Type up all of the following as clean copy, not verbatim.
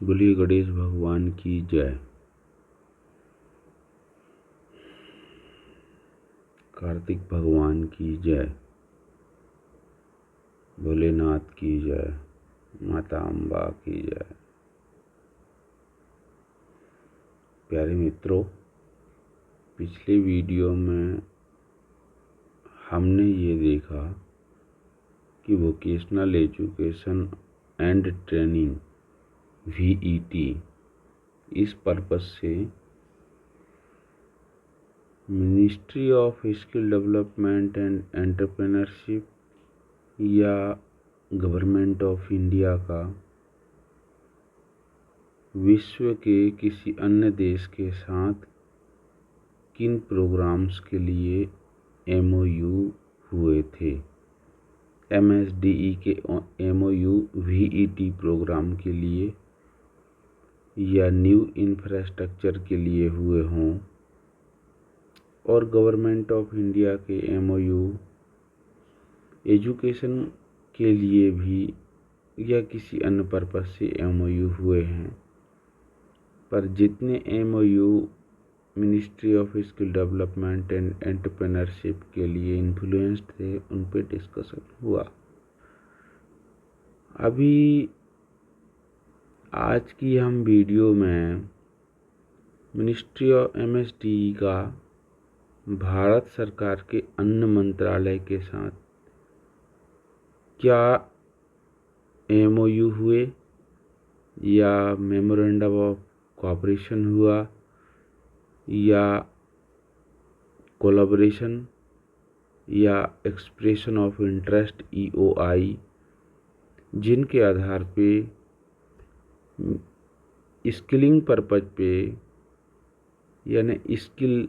बोलिए गणेश भगवान की जय। कार्तिक भगवान की जय। भोलेनाथ की जय। माता अम्बा की जय। प्यारे मित्रों, पिछले वीडियो में हमने ये देखा कि vocational education and training VET इस पर्पस से ministry of skill development and entrepreneurship या गवर्नमेंट ऑफ इंडिया का विश्व के किसी अन्य देश के साथ किन प्रोग्राम्स के लिए MOU हुए थे। MSDE के MOU VET प्रोग्राम के लिए या न्यू इंफ्रास्ट्रक्चर के लिए हुए हों, और गवर्नमेंट ऑफ इंडिया के MOU एजुकेशन के लिए भी या किसी अन्य पर्पस से MOU हुए हैं, पर जितने MOU ministry of skill development and entrepreneurship के लिए इन्फ्लुएंस्ड थे, उन पे डिस्कशन हुआ। अभी आज की हम वीडियो में मिनिस्ट्री ऑफ MSDE का भारत सरकार के अन्न मंत्रालय के साथ क्या MOU हुए या मेमोरेंडम ऑफ कोऑपरेशन हुआ या कोलैबोरेशन या एक्सप्रेशन ऑफ इंटरेस्ट EOI, जिनके आधार पे स्किलिंग पर्पज पे यानी स्किल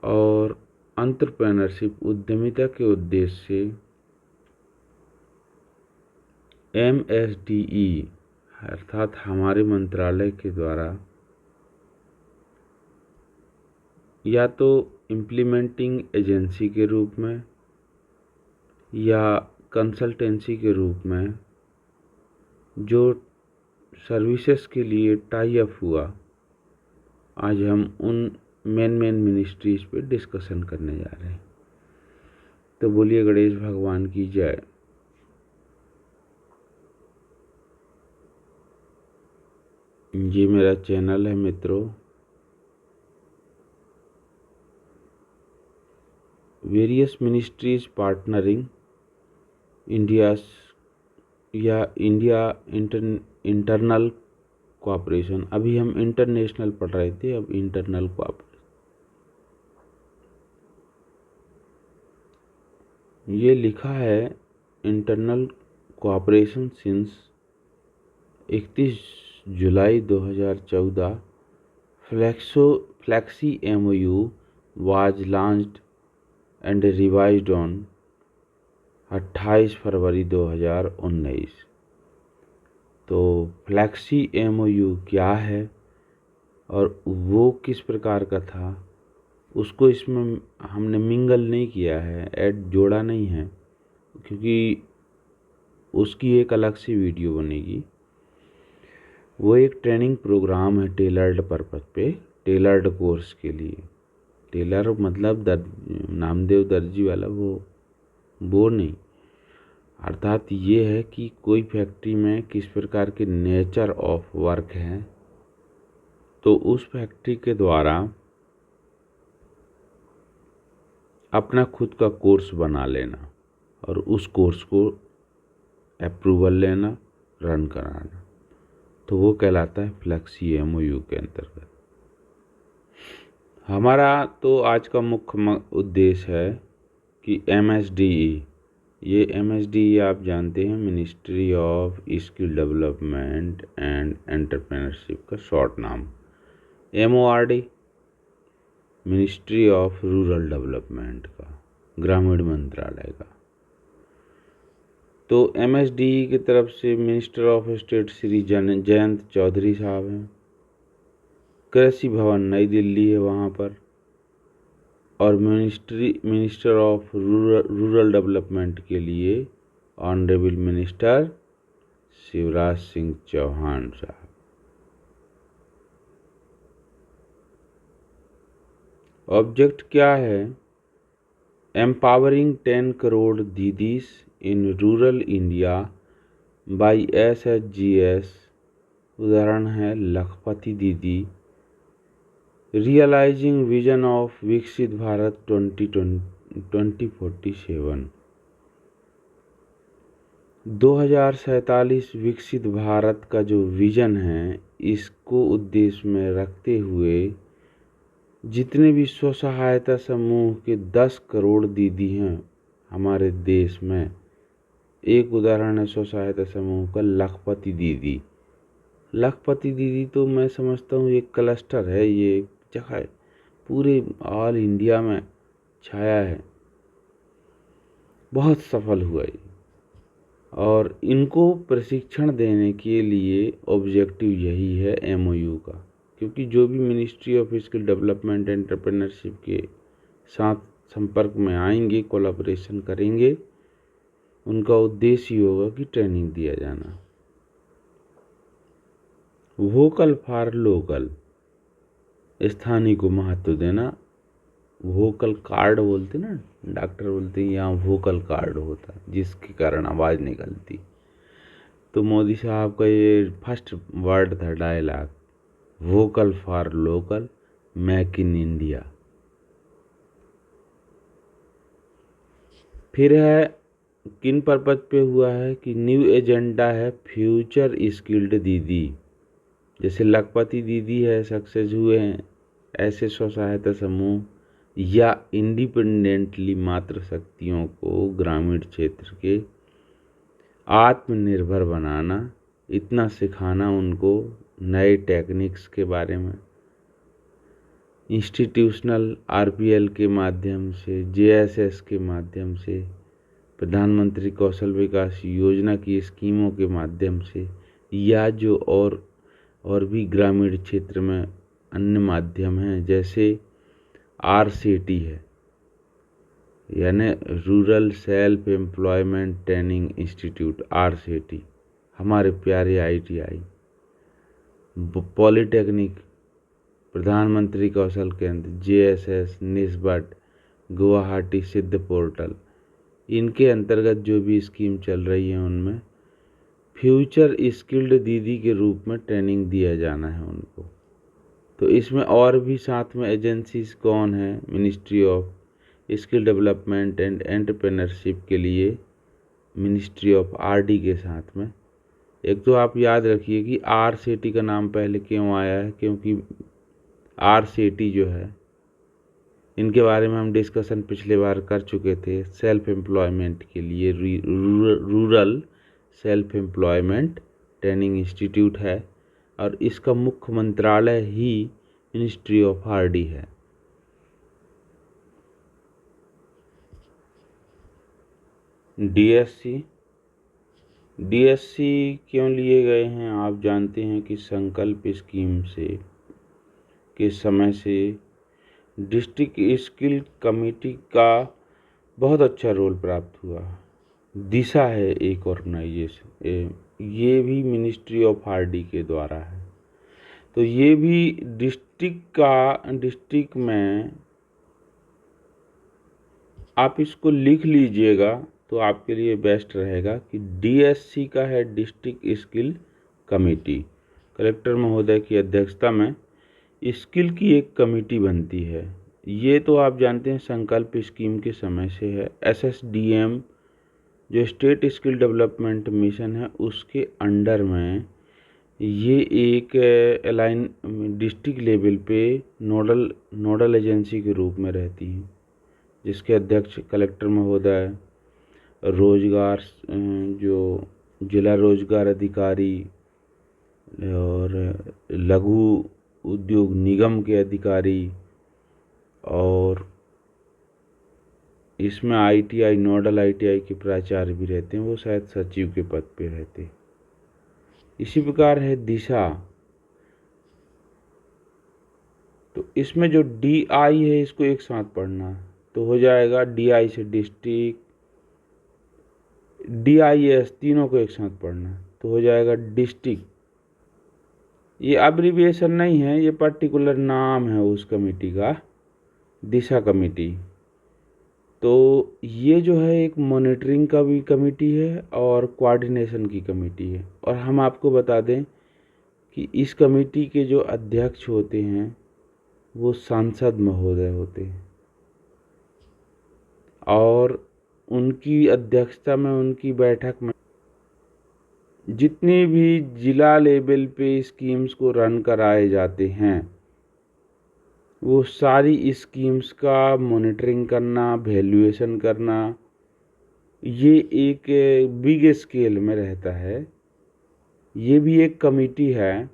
और एंटरप्रेन्योरशिप उद्यमिता के उद्देश्य से MSDE अर्थात हमारे मंत्रालय के द्वारा या तो इम्प्लीमेंटिंग एजेंसी के रूप में या कंसल्टेंसी के रूप में जो सर्विसेज के लिए टाई अप हुआ, आज हम उन मेन मिनिस्ट्रीज पे डिस्कशन करने जा रहे हैं। तो बोलिए गणेश भगवान की जय। ये मेरा चैनल है मित्रों, various ministries partnering India internal cooperation. अभी हम इंटरनेशनल पढ़ रहे थे, अब इंटरनल कोऑपरेशन। ये लिखा है internal cooperation since 31 July 2014 flexi MOU was launched and revised on 28 फरवरी 2019। तो फ्लेक्सी MOU क्या है और वो किस प्रकार का था, उसको इसमें हमने मिंगल नहीं किया है, ऐड जोड़ा नहीं है, क्योंकि उसकी एक अलग सी वीडियो बनेगी। वो एक ट्रेनिंग प्रोग्राम है टेलर्ड पर्पज पे, टेलर्ड कोर्स के लिए। टेलर मतलब नामदेव दर्जी वाला वो नहीं, अर्थात ये है कि कोई फैक्ट्री में किस प्रकार के नेचर ऑफ वर्क है, तो उस फैक्ट्री के द्वारा अपना खुद का कोर्स बना लेना और उस कोर्स को अप्रूवल लेना, रन कराना, तो वो कहलाता है फ्लेक्सी MOU के अंतर्गत। हमारा तो आज का मुख्य उद्देश्य है कि MSDE, ये MSDE आप जानते हैं, ministry of skill development and entrepreneurship का शॉर्ट नाम। MORD ministry of rural development का, ग्रामीण मंत्रालय का। तो MSDE की तरफ से minister of state Shri Jayant Chaudhary साहब हैं। कृषि भवन नई दिल्ली है वहाँ पर, और मिनिस्टर ऑफ रूरल डेवलपमेंट के लिए ऑनरेबल मिनिस्टर शिवराज सिंह चौहान साहब। ऑब्जेक्ट क्या है? Empowering 10 crore didis in rural India by SHGS। उदाहरण है लखपति दीदी। रियलाइजिंग विजन ऑफ विकसित भारत 2047। 2047 विकसित भारत का जो विजन है, इसको उद्देश्य में रखते हुए जितने भी स्व सहायता समूह के 10 करोड़ दीदी हैं हमारे देश में, एक उदाहरण है स्व सहायता समूह का लखपति दीदी। लखपति दीदी तो मैं समझता हूँ एक क्लस्टर है, ये जगह पूरे ऑल इंडिया में छाया है, बहुत सफल हुआ ये। और इनको प्रशिक्षण देने के लिए ऑब्जेक्टिव यही है MOU का, क्योंकि जो भी ministry of skill development entrepreneurship के साथ संपर्क में आएंगे, कोलैबोरेशन करेंगे, उनका उद्देश्य ही होगा कि ट्रेनिंग दिया जाना। वोकल फॉर लोकल, स्थानीय को महत्व देना। वोकल कार्ड बोलते ना, डॉक्टर बोलते हैं यहाँ वोकल कार्ड होता है जिसके कारण आवाज़ निकलती। तो मोदी साहब का ये फर्स्ट वर्ड था dialogue, vocal for local, make in India. फिर है किन पर्पज पे हुआ है कि न्यू एजेंडा है फ्यूचर स्किल्ड दीदी। जैसे लखपति दीदी है, सक्सेस हुए हैं, ऐसे स्व सहायता समूह या इंडिपेंडेंटली मातृ शक्तियों को ग्रामीण क्षेत्र के आत्मनिर्भर बनाना, इतना सिखाना उनको नए टेक्निक्स के बारे में, इंस्टीट्यूशनल RPL के माध्यम से, JSS के माध्यम से, प्रधानमंत्री कौशल विकास योजना की स्कीमों के माध्यम से, या जो और भी ग्रामीण क्षेत्र में अन्य माध्यम हैं, जैसे RCT है, यानी rural self employment training institute, RCT, हमारे प्यारे ITI, पॉलिटेक्निक, प्रधानमंत्री कौशल केंद्र, JSS, निस्बट, गुवाहाटी सिद्ध पोर्टल, इनके अंतर्गत जो भी स्कीम चल रही है उनमें फ्यूचर स्किल्ड दीदी के रूप में ट्रेनिंग दिया जाना है उनको। तो इसमें और भी साथ में एजेंसीज कौन है? Ministry of skill development and entrepreneurship के लिए मिनिस्ट्री ऑफ RD के साथ में। एक तो आप याद रखिए कि RCT का नाम पहले क्यों आया है, क्योंकि RCT जो है, इनके बारे में हम डिस्कशन पिछले बार कर चुके थे। सेल्फ एम्प्लॉयमेंट के लिए rural self employment training institute है, और इसका मुख्य मंत्रालय ही मिनिस्ट्री ऑफ RD है। DSC क्यों लिए गए हैं? आप जानते हैं कि संकल्प स्कीम से के समय से डिस्ट्रिक्ट स्किल कमेटी का बहुत अच्छा रोल प्राप्त हुआ। दिशा है एक ऑर्गेनाइजेशन, ये भी मिनिस्ट्री ऑफ RD के द्वारा है। तो ये भी डिस्ट्रिक्ट में आप इसको लिख लीजिएगा तो आपके लिए बेस्ट रहेगा कि DSC का है डिस्ट्रिक्ट स्किल कमेटी। कलेक्टर महोदय की अध्यक्षता में स्किल की एक कमेटी बनती है। ये तो आप जानते हैं संकल्प स्कीम के समय से है। SSDM जो स्टेट स्किल डेवलपमेंट मिशन है, उसके अंडर में ये एक डिस्ट्रिक्ट लेवल पे नोडल एजेंसी के रूप में रहती है, जिसके अध्यक्ष कलेक्टर महोदय, रोजगार जो जिला रोजगार अधिकारी और लघु उद्योग निगम के अधिकारी, और इसमें ITI नोडल ITI के प्राचार्य भी रहते हैं, वो शायद सचिव के पद पे रहते हैं। इसी प्रकार है दिशा। तो इसमें जो DI है इसको एक साथ पढ़ना, तो हो जाएगा DI से डिस्ट्रिक्ट, DIS तीनों को एक साथ पढ़ना तो हो जाएगा डिस्ट्रिक्ट। ये अब्रिविएशन नहीं है, ये पर्टिकुलर नाम है उस कमेटी का, दिशा कमेटी। तो ये जो है एक मॉनिटरिंग का भी कमेटी है और कोऑर्डिनेशन की कमेटी है। और हम आपको बता दें कि इस कमेटी के जो अध्यक्ष होते हैं वो सांसद महोदय होते हैं, और उनकी अध्यक्षता में, उनकी बैठक में जितने भी जिला लेवल पे स्कीम्स को रन कराए जाते हैं वो सारी स्कीम्स का मॉनिटरिंग करना, वैल्यूएशन करना, ये एक बिग स्केल में रहता है। ये भी एक कमेटी है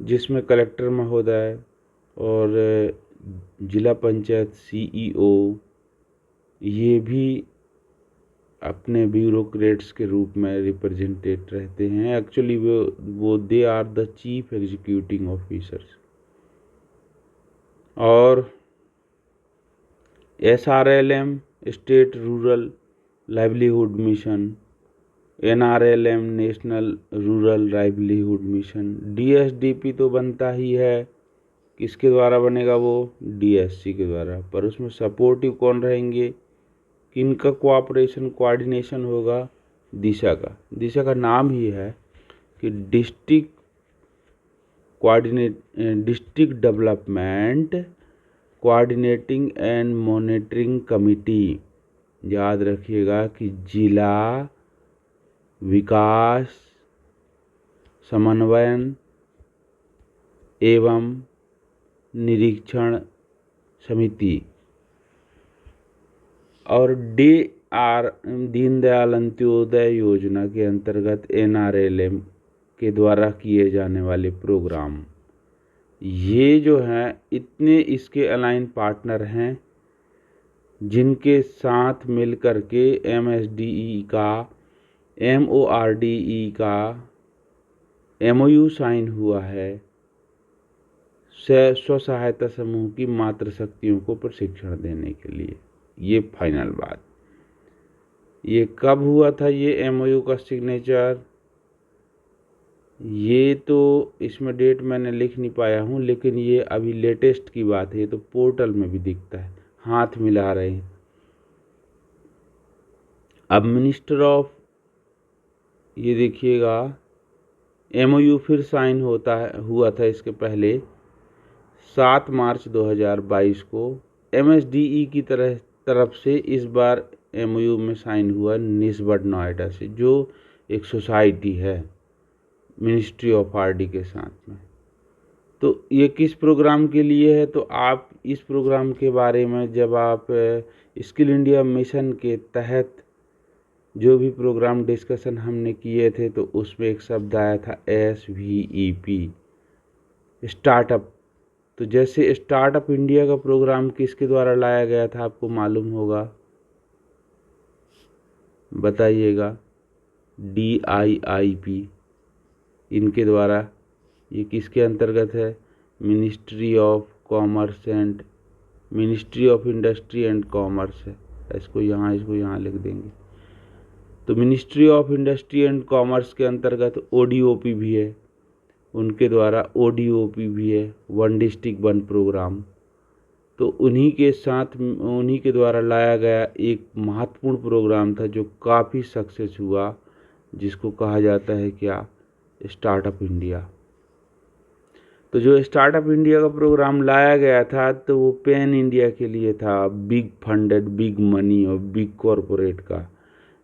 जिसमें कलेक्टर महोदय और जिला पंचायत सीईओ ये भी अपने ब्यूरोक्रेट्स के रूप में रिप्रेजेंटेट रहते हैं। एक्चुअली वो they are the chief executive officers. और SRLM state rural livelihood mission, NRLM national rural livelihood mission, DSDP तो बनता ही है। किसके द्वारा बनेगा? वो DSC के द्वारा। पर उसमें सपोर्टिव कौन रहेंगे? किनका कोऑपरेशन कोऑर्डिनेशन होगा? दिशा का। दिशा का नाम ही है कि district development coordinating and monitoring committee. याद रखिएगा कि जिला विकास समन्वयन एवं निरीक्षण समिति। और दीनदयाल अंत्योदय योजना के अंतर्गत NRLM के द्वारा किए जाने वाले प्रोग्राम। ये जो हैं इतने इसके अलाइन पार्टनर हैं जिनके साथ मिलकर के MSDE का, MORDE का MOU साइन हुआ है स्व सहायता समूह की मातृशक्तियों को प्रशिक्षण देने के लिए। ये फाइनल बात। ये कब हुआ था ये MOU का सिग्नेचर? ये तो इसमें डेट मैंने लिख नहीं पाया हूँ, लेकिन ये अभी लेटेस्ट की बात है। ये तो पोर्टल में भी दिखता है, हाथ मिला रहे हैं। अब मिनिस्टर ऑफ, ये देखिएगा MOU फिर साइन हुआ था इसके पहले 7 मार्च 2022 को MSDE की तरफ से। इस बार MOU में साइन हुआ निस्बत नोएडा से, जो एक सोसाइटी है मिनिस्ट्री ऑफ RD के साथ में। तो ये किस प्रोग्राम के लिए है? तो आप इस प्रोग्राम के बारे में जब आप स्किल इंडिया मिशन के तहत जो भी प्रोग्राम डिस्कशन हमने किए थे तो उसमें एक शब्द आया था SVEP, स्टार्टअप। तो जैसे स्टार्टअप इंडिया का प्रोग्राम किसके द्वारा लाया गया था आपको मालूम होगा, बताइएगा? DIIP इनके द्वारा। ये किसके अंतर्गत है? Ministry of industry and commerce है। इसको यहाँ लिख देंगे। तो ministry of industry and commerce के अंतर्गत ODOP भी है, उनके द्वारा ODOP भी है, वन डिस्ट्रिक्ट वन प्रोग्राम। तो उन्हीं के द्वारा लाया गया एक महत्वपूर्ण प्रोग्राम था जो काफ़ी सक्सेस हुआ, जिसको कहा जाता है क्या? Startup India. तो जो स्टार्टअप इंडिया का प्रोग्राम लाया गया था तो वो पैन इंडिया के लिए था, बिग फंडेड, बिग मनी और बिग कॉरपोरेट का।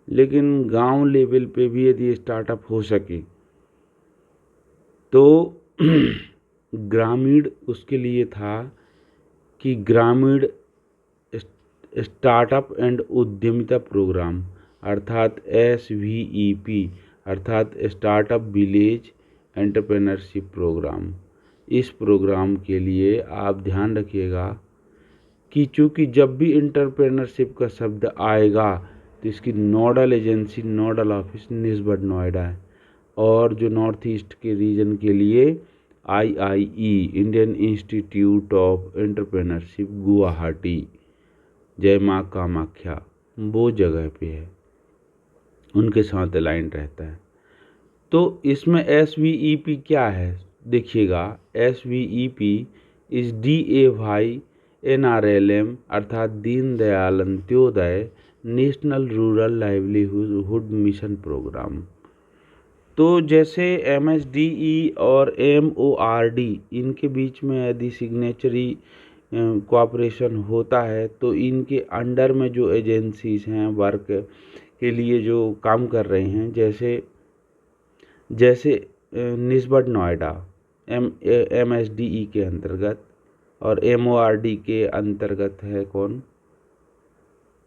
लेकिन गांव लेवल पे भी यदि स्टार्टअप हो सके तो ग्रामीण, उसके लिए था कि ग्रामीण स्टार्टअप एंड उद्यमिता प्रोग्राम, अर्थात SVEP, अर्थात स्टार्टअप विलेज एंटरप्रेन्योरशिप प्रोग्राम। इस प्रोग्राम के लिए आप ध्यान रखिएगा कि चूँकि जब भी एंटरप्रेन्योरशिप का शब्द आएगा तो इसकी नोडल एजेंसी, नोडल ऑफिस निस्बत नोएडा है। और जो नॉर्थ ईस्ट के रीजन के लिए IIE, Indian institute of entrepreneurship Guwahati, जय माँ कामाख्या, वो जगह पे है, उनके साथ अलाइन रहता है। तो इसमें SVEP क्या है देखिएगा। SVEP इज DAY NRLM अर्थात Deendayal Antyodaya national rural livelihood mission programme. तो जैसे MSDE और MORD इनके बीच में यदि सिग्नेचरी कोऑपरेशन होता है तो इनके अंडर में जो एजेंसीज हैं वर्क के लिए जो काम कर रहे हैं, जैसे निस्बत नोएडा MSDE के अंतर्गत और MORD के अंतर्गत है कौन,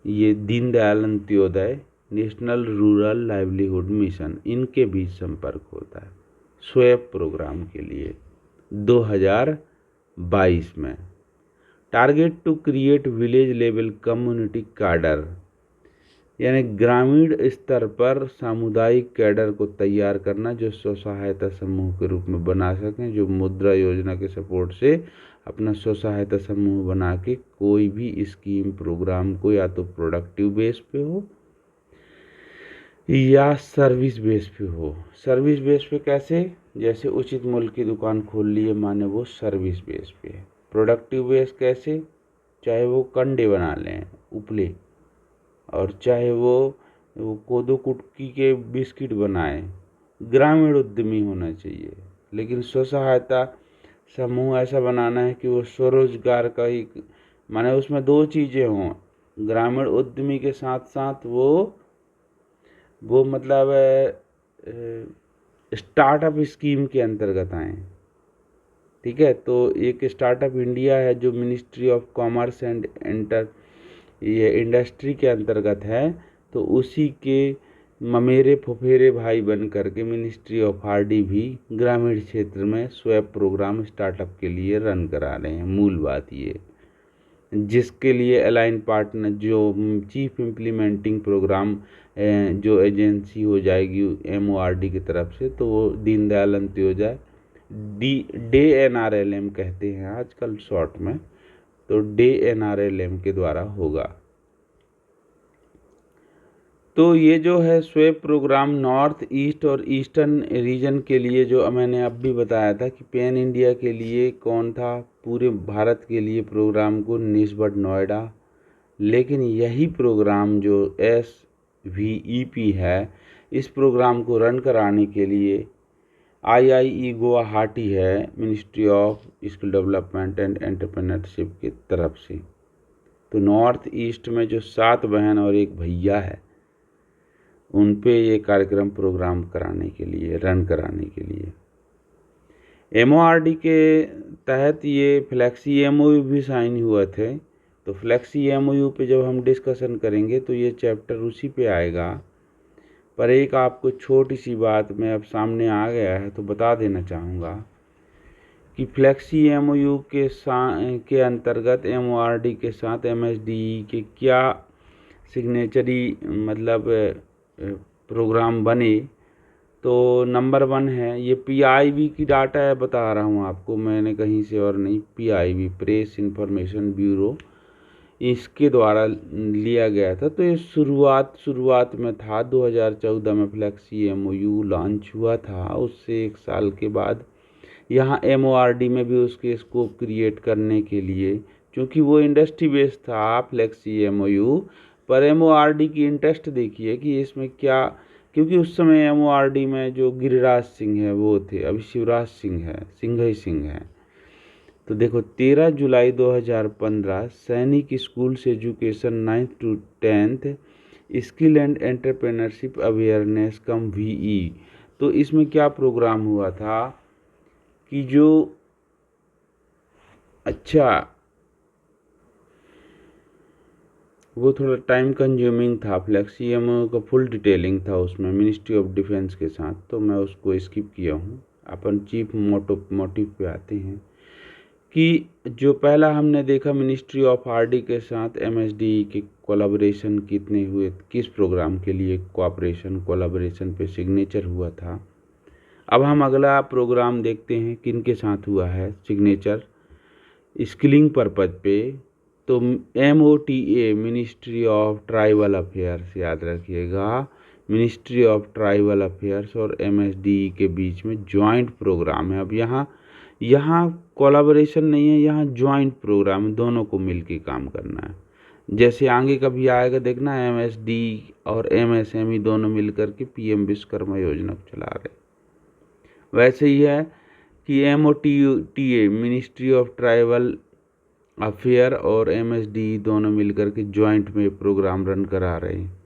ये Deendayal Antyodaya national rural livelihood mission, इनके बीच संपर्क होता है स्वेप प्रोग्राम के लिए 2022 में। Target to create village level community cadre, यानी ग्रामीण स्तर पर सामुदायिक कैडर को तैयार करना जो स्व सहायता समूह के रूप में बना सकें, जो मुद्रा योजना के सपोर्ट से अपना स्व सहायता समूह बना के कोई भी स्कीम प्रोग्राम को या तो प्रोडक्टिव बेस पे हो या सर्विस बेस पे हो। सर्विस बेस पे कैसे, जैसे उचित मूल्य की दुकान खोल लिए माने वो सर्विस बेस पे है। प्रोडक्टिव बेस कैसे, चाहे वो कंडे बना लें उपले, और चाहे वो कोदो कुटकी के बिस्किट बनाएं, ग्रामीण उद्यमी होना चाहिए। लेकिन स्व सहायता समूह ऐसा बनाना है कि वो स्वरोजगार का ही, माने उसमें दो चीज़ें हों, ग्रामीण उद्यमी के साथ साथ वो मतलब स्टार्टअप स्कीम के अंतर्गत आए। ठीक है, तो एक स्टार्टअप इंडिया है जो मिनिस्ट्री ऑफ कॉमर्स एंड ये इंडस्ट्री के अंतर्गत है, तो उसी के ममेरे फुफेरे भाई बन करके मिनिस्ट्री ऑफ RD भी ग्रामीण क्षेत्र में स्वैप प्रोग्राम स्टार्टअप के लिए रन करा रहे हैं। मूल बात ये, जिसके लिए अलाइन पार्टनर जो चीफ इम्प्लीमेंटिंग प्रोग्राम जो एजेंसी हो जाएगी MORD की तरफ से, तो वो दीनदयाल अंत्योदय डे NRLM कहते हैं आजकल शॉर्ट में, तो डे NRLM के द्वारा होगा। तो ये जो है स्वेप प्रोग्राम नॉर्थ ईस्ट और ईस्टर्न रीजन के लिए, जो मैंने अब भी बताया था कि पैन इंडिया के लिए कौन था, पूरे भारत के लिए प्रोग्राम को निस्बत नोएडा। लेकिन यही प्रोग्राम जो SVEP है, इस प्रोग्राम को रन कराने के लिए IIE गुवाहाटी है, ministry of skill development and entrepreneurship की तरफ से। तो नॉर्थ ईस्ट में जो 7 बहन और 1 भैया है, उन पे ये कार्यक्रम प्रोग्राम कराने के लिए, रन कराने के लिए MORD के तहत ये फ्लेक्सी MOU भी साइन हुए थे। तो फ्लेक्सी MOU पे जब हम डिस्कशन करेंगे तो ये चैप्टर उसी पे आएगा। पर एक आपको छोटी सी बात में अब सामने आ गया है तो बता देना चाहूँगा कि फ्लेक्सी MOU के अंतर्गत MORD के साथ MSDE के क्या सिग्नेचरी मतलब प्रोग्राम बने। तो नंबर 1 है, ये PIB की डाटा है, बता रहा हूँ आपको, मैंने कहीं से और नहीं, PIB प्रेस इंफॉर्मेशन ब्यूरो, इसके द्वारा लिया गया था। तो ये शुरुआत में था 2014 में फ्लेक्सी MOU लॉन्च हुआ था। उससे 1 साल के बाद यहाँ MORD में भी उसके स्कोप क्रिएट करने के लिए, क्योंकि वो इंडस्ट्री बेस्ड था फ्लेक्सी MOU, पर MORD की इंटरेस्ट देखिए कि इसमें क्या, क्योंकि उस समय MORD में जो गिरिराज सिंह है वो थे, अभी शिवराज सिंह है, सिंह है। तो देखो 13 जुलाई 2015 सैनिक स्कूल से education 9th to 10th skill and entrepreneurship awareness come VE। तो इसमें क्या प्रोग्राम हुआ था कि जो वो थोड़ा टाइम कंज्यूमिंग था, फ्लेक्सी MOU का फुल डिटेलिंग था उसमें मिनिस्ट्री ऑफ डिफेंस के साथ, तो मैं उसको स्किप किया हूँ। अपन चीफ मोटिव पे आते हैं कि जो पहला हमने देखा मिनिस्ट्री ऑफ RD के साथ MSDE के कोलैबोरेशन कितने हुए, किस प्रोग्राम के लिए कोलैबोरेशन पे सिग्नेचर हुआ था। अब हम अगला प्रोग्राम देखते हैं किन के साथ हुआ है सिग्नेचर स्किलिंग पर्पज पे। तो MOTA ministry of tribal affairs, याद रखिएगा, मिनिस्ट्री ऑफ ट्राइबल अफेयर्स और MSDE के बीच में जॉइंट प्रोग्राम है। अब यहाँ यहाँ कोलैबोरेशन नहीं है, यहाँ जॉइंट प्रोग्राम है, दोनों को मिल के काम करना है। जैसे आगे कभी आएगा देखना, MSD और MSME दोनों मिलकर के PM विश्वकर्मा योजना को चला रहे। वैसे ही है कि MOTA ministry of tribal affair और MSD दोनों मिलकर के जॉइंट में प्रोग्राम रन करा रहे हैं।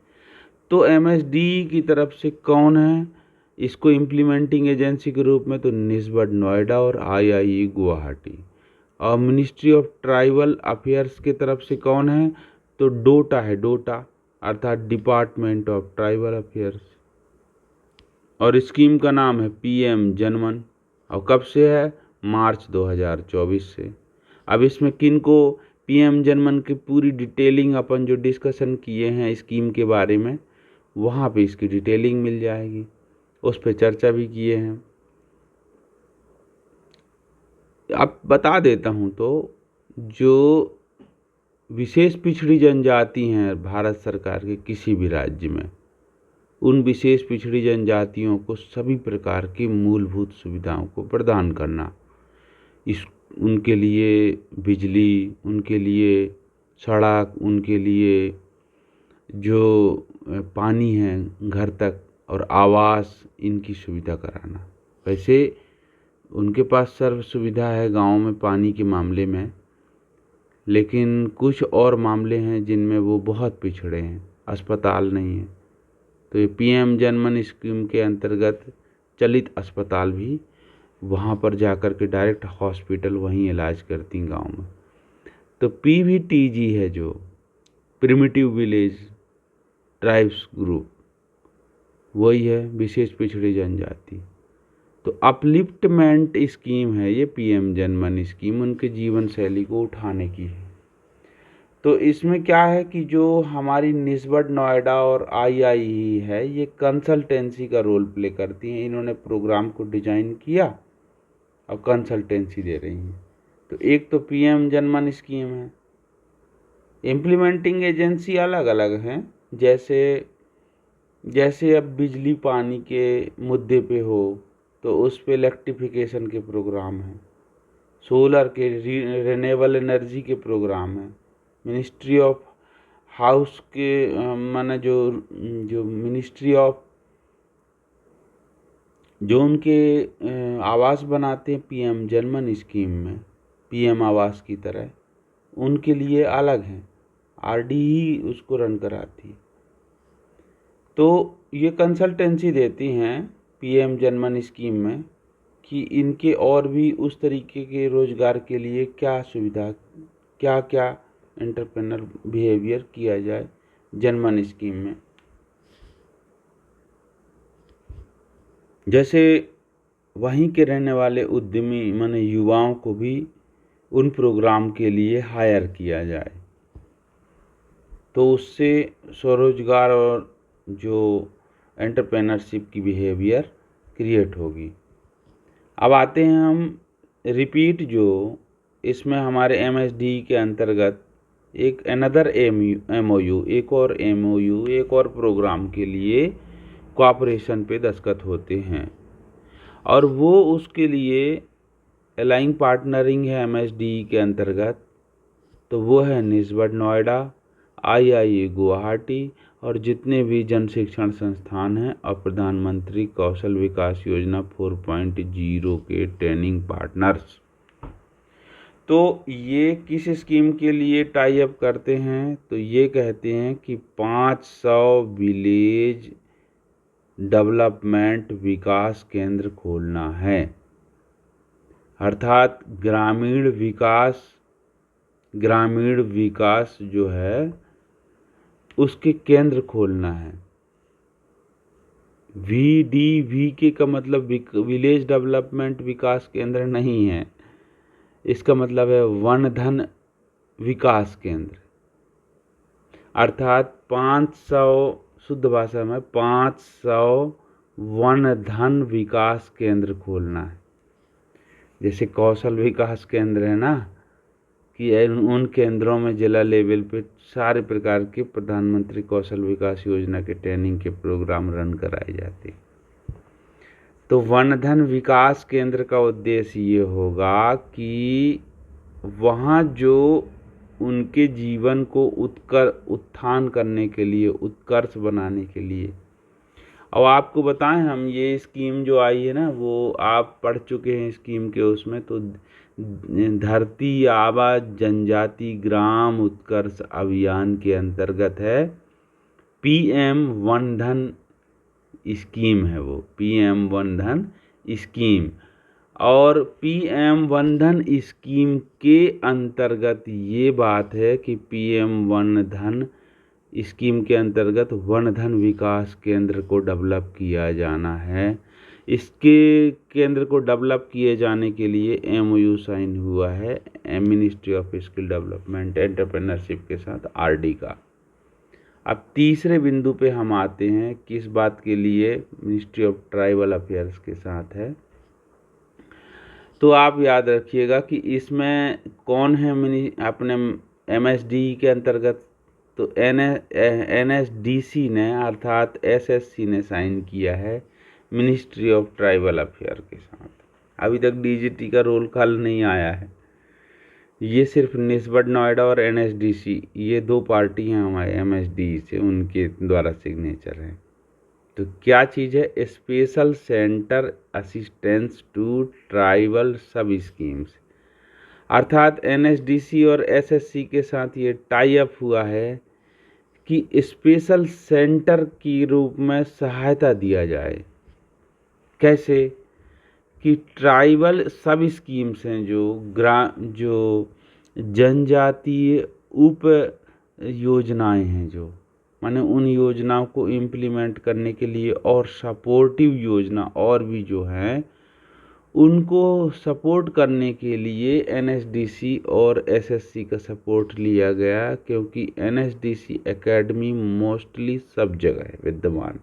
तो MSD की तरफ से कौन है इसको इम्प्लीमेंटिंग एजेंसी के रूप में, तो निस्बत नोएडा और IIE गुवाहाटी। और मिनिस्ट्री ऑफ ट्राइबल अफेयर्स की तरफ से कौन है, तो डोटा है, डोटा अर्थात डिपार्टमेंट ऑफ ट्राइबल अफेयर्स। और स्कीम का नाम है PM जनमन, और कब से है, मार्च 2024 से। अब इसमें किन को PM जनमन की पूरी डिटेलिंग अपन जो डिस्कशन किए हैं स्कीम के बारे में, वहाँ पे इसकी डिटेलिंग मिल जाएगी, उस पर चर्चा भी किए हैं। अब बता देता हूँ, तो जो विशेष पिछड़ी जनजाति हैं भारत सरकार के किसी भी राज्य में, उन विशेष पिछड़ी जनजातियों को सभी प्रकार की मूलभूत सुविधाओं को प्रदान करना, उनके लिए बिजली, उनके लिए सड़क, उनके लिए जो पानी है घर तक और आवास, इनकी सुविधा कराना। वैसे उनके पास सर्व सुविधा है गांव में पानी के मामले में, लेकिन कुछ और मामले हैं जिनमें वो बहुत पिछड़े हैं, अस्पताल नहीं है। तो ये PM जनमन स्कीम के अंतर्गत चलित अस्पताल भी वहाँ पर जाकर के डायरेक्ट हॉस्पिटल वहीं इलाज करती गांव में। तो PVTG है जो प्रिमिटिव विलेज ट्राइब्स ग्रुप, वही है विशेष पिछड़ी जनजाति। तो अपलिफ्टमेंट स्कीम है ये PM जनमन स्कीम, उनके जीवन शैली को उठाने की है। तो इसमें क्या है कि जो हमारी निस्बत नोएडा और IIE है, ये कंसल्टेंसी का रोल प्ले करती हैं। इन्होंने प्रोग्राम को डिजाइन किया और कंसल्टेंसी दे रही हैं। तो एक तो PM जनमन स्कीम है, इम्प्लीमेंटिंग एजेंसी अलग अलग हैं। जैसे अब बिजली पानी के मुद्दे पे हो तो उस पे इलेक्ट्रिफिकेशन के प्रोग्राम हैं, सोलर के रिन्यूएबल एनर्जी के प्रोग्राम हैं, मिनिस्ट्री ऑफ हाउस के माने जो मिनिस्ट्री ऑफ जो उनके आवास बनाते हैं PM जनमन स्कीम में, PM आवास की तरह, उनके लिए अलग हैं, RD ही उसको रन कराती है। तो ये कंसल्टेंसी देती हैं PM जनमन स्कीम में कि इनके और भी उस तरीके के रोजगार के लिए क्या सुविधा, क्या क्या एंटरप्रेन्योर बिहेवियर किया जाए जनमन स्कीम में। जैसे वहीं के रहने वाले उद्यमी माने युवाओं को भी उन प्रोग्राम के लिए हायर किया जाए, तो उससे स्वरोजगार और जो एंटरप्रेन्योरशिप की बिहेवियर क्रिएट होगी। अब आते हैं हम रिपीट, जो इसमें हमारे MSD के अंतर्गत एक अनदर MOU, एक और MOU, एक और प्रोग्राम के लिए कोऑपरेशन पे दस्तखत होते हैं, और वो उसके लिए अलाइंग पार्टनरिंग है MSD के अंतर्गत। तो वो है निस्बत नोएडा, IIE गुवाहाटी और जितने भी जन शिक्षण संस्थान हैं और प्रधानमंत्री कौशल विकास योजना 4.0 के ट्रेनिंग पार्टनर्स। तो ये किस स्कीम के लिए टाई अप करते हैं, तो ये कहते हैं कि 500 विलेज डेवलपमेंट विकास केंद्र खोलना है, अर्थात ग्रामीण विकास जो है उसके केंद्र खोलना है। VDV का मतलब विलेज डेवलपमेंट विकास केंद्र नहीं है, इसका मतलब है वन धन विकास केंद्र, अर्थात 500, शुद्ध भाषा में 500 वन धन विकास केंद्र खोलना है। जैसे कौशल विकास केंद्र है ना, कि उन केंद्रों में जिला लेवल पे सारे प्रकार के प्रधानमंत्री कौशल विकास योजना के ट्रेनिंग के प्रोग्राम रन कराए जाते हैं। तो वन धन विकास केंद्र का उद्देश्य ये होगा कि वहाँ जो उनके जीवन को उत्थान करने के लिए, उत्कर्ष बनाने के लिए। अब आपको बताएं, हम ये स्कीम जो आई है ना, वो आप पढ़ चुके हैं स्कीम के उसमें। तो धरती आबा जनजाति ग्राम उत्कर्ष अभियान के अंतर्गत है, PM वन धन स्कीम है वो, PM वन धन स्कीम। और PM वन धन स्कीम के अंतर्गत ये बात है कि PM वन धन स्कीम के अंतर्गत वन धन विकास केंद्र को डेवलप किया जाना है। इसके केंद्र को डेवलप किए जाने के लिए MOU साइन हुआ है ministry of skill development entrepreneurship के साथ, RD का। अब तीसरे बिंदु पे हम आते हैं, किस बात के लिए, मिनिस्ट्री ऑफ ट्राइबल अफेयर्स के साथ है। तो आप याद रखिएगा कि इसमें कौन है अपने MSD के अंतर्गत, तो NSDC ने अर्थात SSC ने साइन किया है मिनिस्ट्री ऑफ ट्राइबल अफेयर के साथ। अभी तक DGT का रोल कॉल नहीं आया है, ये सिर्फ निस्बत नोएडा और NSDC, ये दो पार्टी हैं हमारे MSD से, उनके द्वारा सिग्नेचर हैं। तो क्या चीज़ है, special centre assistance to tribal sub schemes, अर्थात NSDC और SSC के साथ ये टाई अप हुआ है कि स्पेशल सेंटर की रूप में सहायता दिया जाए। कैसे कि ट्राइबल सब स्कीम्स हैं जो जनजातीय उप योजनाएं हैं, जो माने उन योजनाओं को इम्प्लीमेंट करने के लिए और सपोर्टिव योजना और भी जो हैं उनको सपोर्ट करने के लिए NSDC और SSC का सपोर्ट लिया गया, क्योंकि NSDC एकेडमी मोस्टली सब जगह विद्यमान,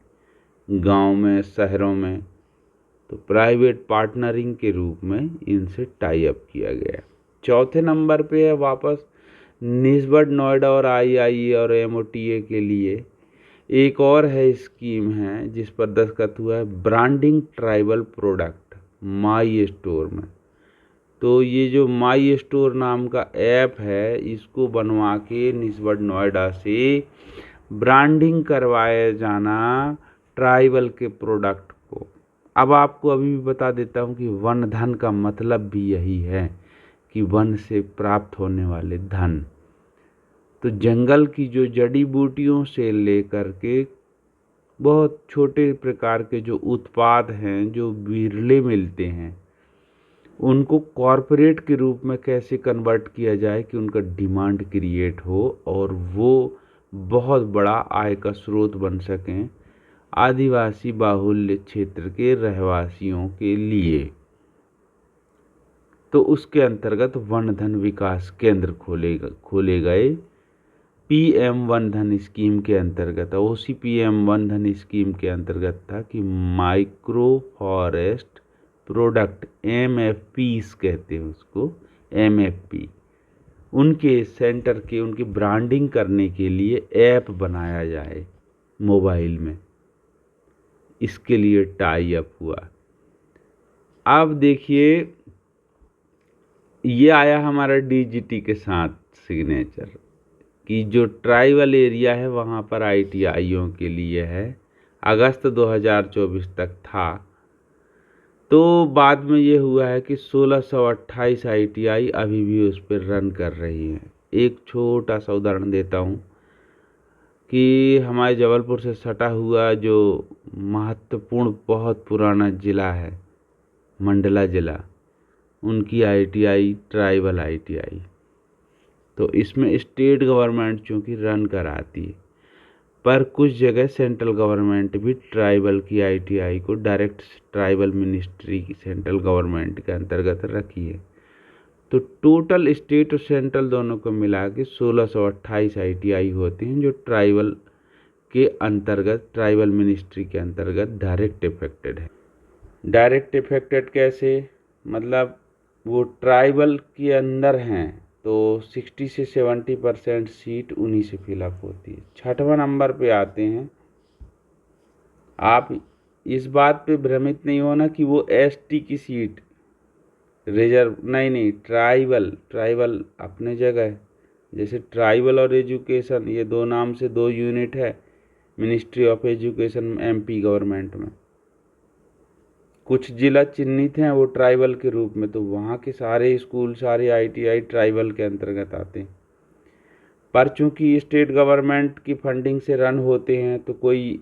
गांव में, शहरों में। तो प्राइवेट पार्टनरिंग के रूप में इनसे टाई अप किया गया। चौथे नंबर पे है वापस निस्बत नोएडा और IIE और MOTA के लिए एक और है स्कीम है जिस पर दस्तखत हुआ है, ब्रांडिंग ट्राइबल प्रोडक्ट माई स्टोर में। तो ये जो माई स्टोर नाम का ऐप है, इसको बनवा के निस्बत नोएडा से ब्रांडिंग करवाया जाना ट्राइबल के प्रोडक्ट को। अब आपको अभी भी बता देता हूँ कि वन धन का मतलब भी यही है कि वन से प्राप्त होने वाले धन। तो जंगल की जो जड़ी बूटियों से लेकर के बहुत छोटे प्रकार के जो उत्पाद हैं जो विरले मिलते हैं, उनको कॉरपोरेट के रूप में कैसे कन्वर्ट किया जाए कि उनका डिमांड क्रिएट हो और वो बहुत बड़ा आय का स्रोत बन सकें आदिवासी बाहुल्य क्षेत्र के रहवासियों के लिए। तो उसके अंतर्गत वन धन विकास केंद्र खोले गए PM वन धन स्कीम के अंतर्गत। उसी PM वन धन स्कीम के अंतर्गत था कि माइक्रो फॉरेस्ट प्रोडक्ट MFPs कहते हैं उसको, MFP, उनके सेंटर के उनकी ब्रांडिंग करने के लिए ऐप बनाया जाए मोबाइल में, इसके लिए टाई अप हुआ। अब देखिए, ये आया हमारा DGT के साथ सिग्नेचर कि जो ट्राइबल एरिया है वहाँ पर ITIयों के लिए है, अगस्त 2024 तक था। तो बाद में ये हुआ है कि 1628 ITI अभी भी उस पर रन कर रही हैं। एक छोटा सा उदाहरण देता हूँ कि हमारे जबलपुर से सटा हुआ जो महत्वपूर्ण बहुत पुराना ज़िला है मंडला ज़िला, उनकी ITI ट्राइबल ITI। तो इसमें स्टेट गवर्नमेंट चूँकि रन कराती है, पर कुछ जगह सेंट्रल गवर्नमेंट भी ट्राइबल की ITI को डायरेक्ट ट्राइबल मिनिस्ट्री की सेंट्रल गवर्नमेंट के अंतर्गत रखी है। तो टोटल स्टेट और सेंट्रल दोनों को मिला के 1628 ITI होते हैं जो ट्राइबल के अंतर्गत, ट्राइबल मिनिस्ट्री के अंतर्गत डायरेक्ट इफेक्टेड है। डायरेक्ट इफेक्टेड कैसे, मतलब वो ट्राइबल के अंदर हैं तो 60 से 70% सीट उन्हीं से फिलअप होती है। छठवां नंबर पे आते हैं, आप इस बात पे भ्रमित नहीं होना कि वो एसटी की सीट रिजर्व, नहीं, ट्राइबल अपने जगह है। जैसे ट्राइबल और एजुकेशन, ये दो नाम से दो यूनिट है ministry of education MP government में। कुछ जिला चिन्हित हैं वो ट्राइबल के रूप में, तो वहाँ के सारे स्कूल, सारे आईटीआई ट्राइबल के अंतर्गत आते हैं। पर चूंकि स्टेट गवर्नमेंट की फंडिंग से रन होते हैं तो कोई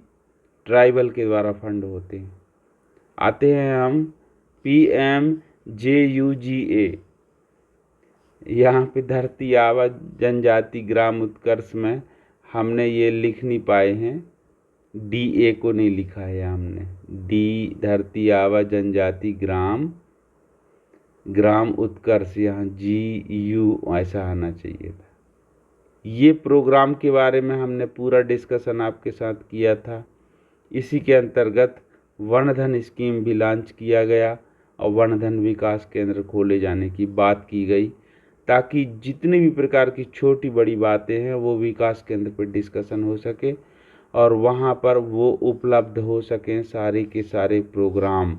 ट्राइबल के द्वारा फंड होते हैं। आते हैं हम PMJUGA। यहाँ पे धरती आबा जनजाति ग्राम उत्कर्ष में हमने ये लिख नहीं पाए हैं, DA को नहीं लिखा है हमने, डी धरती आबा जनजाति ग्राम उत्कर्ष, यहाँ GU ऐसा आना चाहिए था। ये प्रोग्राम के बारे में हमने पूरा डिस्कशन आपके साथ किया था। इसी के अंतर्गत वनधन स्कीम भी लॉन्च किया गया और वनधन विकास केंद्र खोले जाने की बात की गई, ताकि जितनी भी प्रकार की छोटी बड़ी बातें हैं वो विकास केंद्र पर डिस्कशन हो सके और वहाँ पर वो उपलब्ध हो सकें सारे के सारे प्रोग्राम।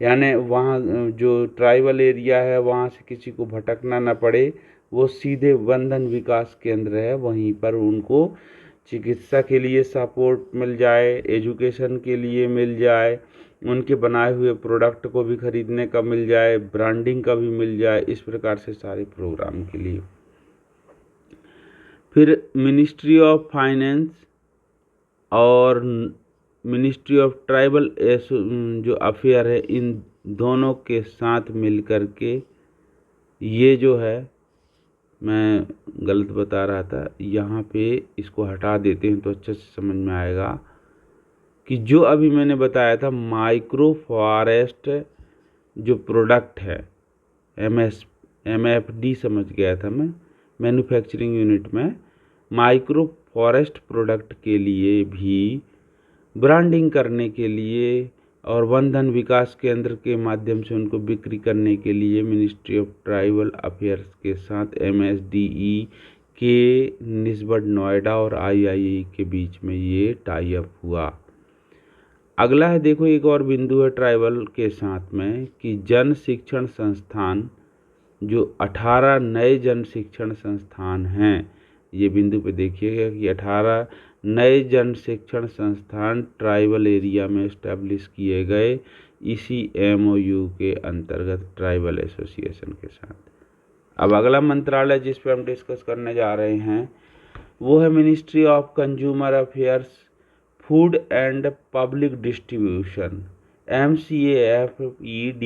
यानी वहाँ जो ट्राइबल एरिया है वहाँ से किसी को भटकना न पड़े, वो सीधे वनधन विकास केंद्र है, वहीं पर उनको चिकित्सा के लिए सपोर्ट मिल जाए, एजुकेशन के लिए मिल जाए, उनके बनाए हुए प्रोडक्ट को भी खरीदने का मिल जाए, ब्रांडिंग का भी मिल जाए, इस प्रकार से सारे प्रोग्राम के लिए। फिर मिनिस्ट्री ऑफ फाइनेंस और मिनिस्ट्री ऑफ ट्राइबल जो अफेयर है, इन दोनों के साथ मिल कर के ये जो है, मैं गलत बता रहा था, यहाँ पे इसको हटा देते हैं तो अच्छे से समझ में आएगा कि जो अभी मैंने बताया था माइक्रो फॉरेस्ट जो प्रोडक्ट है, MFD समझ गया था मैं, मैन्युफैक्चरिंग यूनिट में माइक्रो फॉरेस्ट प्रोडक्ट के लिए भी ब्रांडिंग करने के लिए और वनधन विकास केंद्र के माध्यम से उनको बिक्री करने के लिए मिनिस्ट्री ऑफ ट्राइबल अफेयर्स के साथ MSDE के निस्बत नोएडा और IIE के बीच में ये टाई अप हुआ। अगला है, देखो एक और बिंदु है ट्राइबल के साथ में कि जन शिक्षण संस्थान, जो 18 नए जन शिक्षण संस्थान हैं, ये बिंदु पे देखिएगा कि 18 नए जन शिक्षण संस्थान ट्राइबल एरिया में इस्टेब्लिश किए गए इसी MOU के अंतर्गत ट्राइबल एसोसिएशन के साथ। अब अगला मंत्रालय जिस पे हम डिस्कस करने जा रहे हैं वो है ministry of consumer affairs, food and public distribution, MCAFED।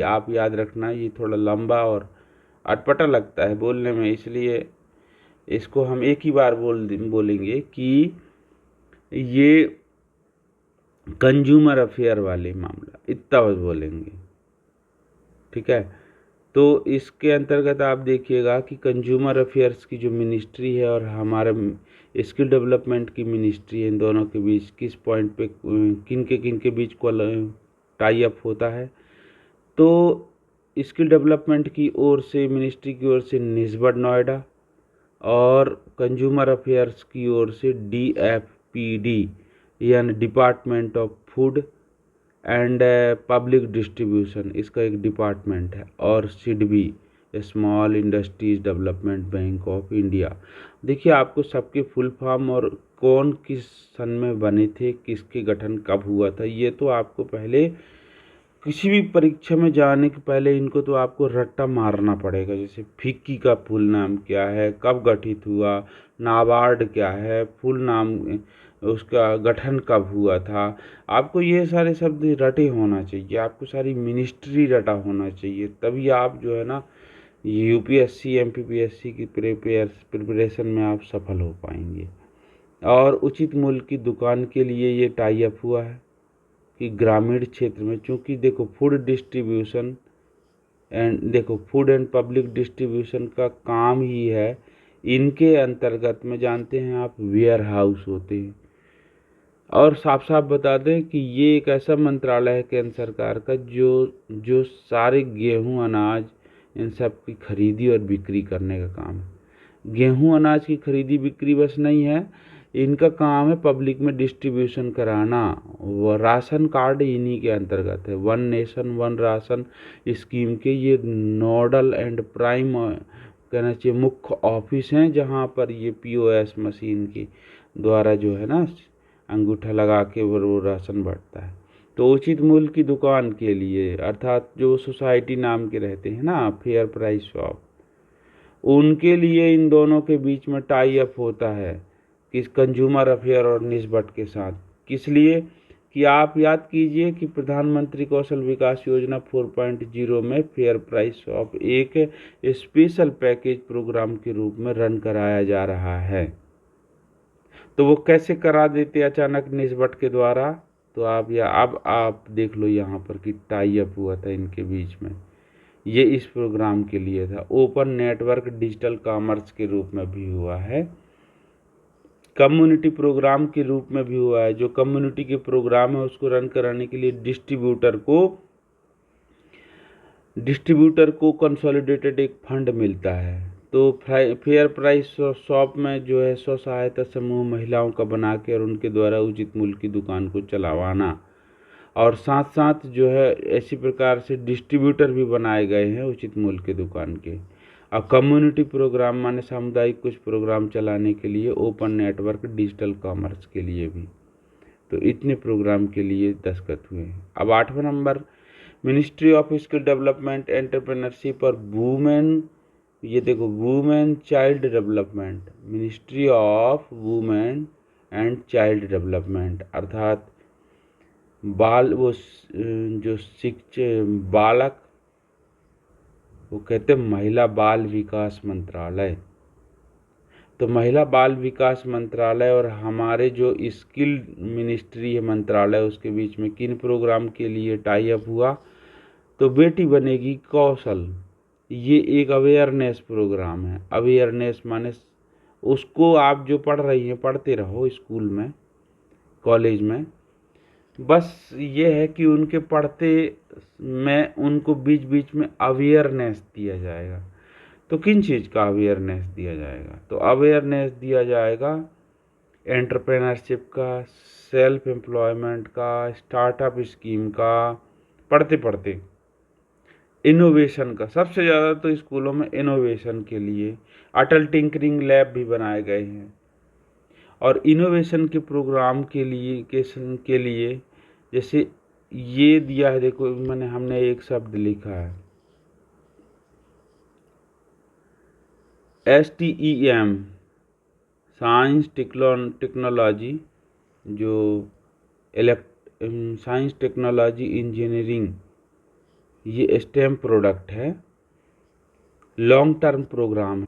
आप याद रखना, ये थोड़ा लंबा और अटपटा लगता है बोलने में, इसलिए इसको हम एक ही बार बोलेंगे कि ये कंज्यूमर अफेयर वाले मामला, इतना बस बोलेंगे, ठीक है। तो इसके अंतर्गत आप देखिएगा कि कंज्यूमर अफेयर्स की जो मिनिस्ट्री है और हमारे स्किल डेवलपमेंट की मिनिस्ट्री है, इन दोनों के बीच किस पॉइंट पे किन के बीच को टाई अप होता है। तो स्किल डेवलपमेंट की ओर से, मिनिस्ट्री की ओर से निस्बत नोएडा और कंज्यूमर अफेयर्स की ओर से DFPD यानी department of food and public distribution, इसका एक डिपार्टमेंट है, और SIDBI small industries development bank of India. देखिए आपको सबके फुल फॉर्म और कौन किस सन में बने थे, किसके गठन कब हुआ था, ये तो आपको पहले किसी भी परीक्षा में जाने के पहले इनको तो आपको रट्टा मारना पड़ेगा। जैसे फिक्की का फुल नाम क्या है, कब गठित हुआ, नाबार्ड क्या है, फुल नाम उसका गठन कब हुआ था, आपको ये सारे शब्द रटे होना चाहिए, आपको सारी मिनिस्ट्री रटा होना चाहिए, तभी आप जो है ना UPSC MPPSC की प्रिपरेशन में आप सफल हो पाएंगे। और उचित मूल्य की दुकान के लिए ये टाई अप हुआ है कि ग्रामीण क्षेत्र में, चूँकि देखो फूड एंड पब्लिक डिस्ट्रीब्यूशन का काम ही है, इनके अंतर्गत में जानते हैं आप वेयर हाउस होते हैं। और साफ साफ बता दें कि ये एक ऐसा मंत्रालय है केंद्र सरकार का जो सारे गेहूं अनाज इन सब की खरीदी और बिक्री करने का काम है। गेहूं अनाज की खरीदी बिक्री बस नहीं है, इनका काम है पब्लिक में डिस्ट्रीब्यूशन कराना। वो राशन कार्ड इन्हीं के अंतर्गत है। One nation one ration scheme के ये नोडल एंड प्राइम कहना चाहिए मुख्य ऑफिस हैं, जहाँ पर ये पीओएस मशीन के द्वारा जो है ना अंगूठा लगा के वो राशन बढ़ता है। तो उचित मूल्य की दुकान के लिए, अर्थात जो सोसाइटी नाम के रहते हैं ना, फेयर प्राइस शॉप, उनके लिए इन दोनों के बीच में टाई अप होता है किस कंज्यूमर अफेयर और निस्बत के साथ। किस लिए कि आप याद कीजिए कि प्रधानमंत्री कौशल विकास योजना 4.0 में फेयर प्राइस शॉप एक स्पेशल पैकेज प्रोग्राम के रूप में रन कराया जा रहा है। तो वो कैसे करा देते अचानक निस्बत के द्वारा, तो अब आप देख लो यहाँ पर कि टाई अप हुआ था इनके बीच में। ये इस प्रोग्राम के लिए था। ओपन नेटवर्क डिजिटल कॉमर्स के रूप में भी हुआ है, कम्युनिटी प्रोग्राम के रूप में भी हुआ है। जो कम्युनिटी के प्रोग्राम है उसको रन कराने के लिए डिस्ट्रीब्यूटर को कंसोलिडेटेड एक फंड मिलता है। तो फेयर प्राइस शॉप में जो है स्व सहायता समूह महिलाओं का बना के और उनके द्वारा उचित मूल्य की दुकान को चलावाना, और साथ साथ जो है ऐसी प्रकार से डिस्ट्रीब्यूटर भी बनाए गए हैं उचित मूल्य की दुकान के। और कम्युनिटी प्रोग्राम माने सामुदायिक कुछ प्रोग्राम चलाने के लिए, ओपन नेटवर्क डिजिटल कॉमर्स के लिए भी। तो इतने प्रोग्राम के लिए दस्तखत हुए हैं। अब 8वां number, ministry of skill development entrepreneurship और वुमेन, ये देखो women child development, ministry of women and child development, अर्थात वो जो बालक, वो कहते हैं महिला बाल विकास मंत्रालय। तो महिला बाल विकास मंत्रालय और हमारे जो स्किल मिनिस्ट्री है मंत्रालय, उसके बीच में किन प्रोग्राम के लिए टाई अप हुआ, तो बेटी बनेगी कौशल, ये एक अवेयरनेस प्रोग्राम है। अवेयरनेस माने उसको आप जो पढ़ रही हैं पढ़ते रहो स्कूल में कॉलेज में, बस ये है कि उनके पढ़ते में उनको बीच बीच में अवेयरनेस दिया जाएगा। तो किन चीज़ का अवेयरनेस दिया जाएगा, तो अवेयरनेस दिया जाएगा एंटरप्रेन्योरशिप का, सेल्फ एम्प्लॉयमेंट का, स्टार्टअप स्कीम का, पढ़ते पढ़ते इनोवेशन का। सबसे ज़्यादा तो स्कूलों में इनोवेशन के लिए अटल टिंकरिंग लैब भी बनाए गए हैं। और इनोवेशन के प्रोग्राम के लिए जैसे ये दिया है, देखो हमने एक शब्द लिखा है STEM, साइंस टेक्नोलॉजी, जो साइंस टेक्नोलॉजी इंजीनियरिंग, ये स्टेम प्रोडक्ट है, लॉन्ग टर्म प्रोग्राम है।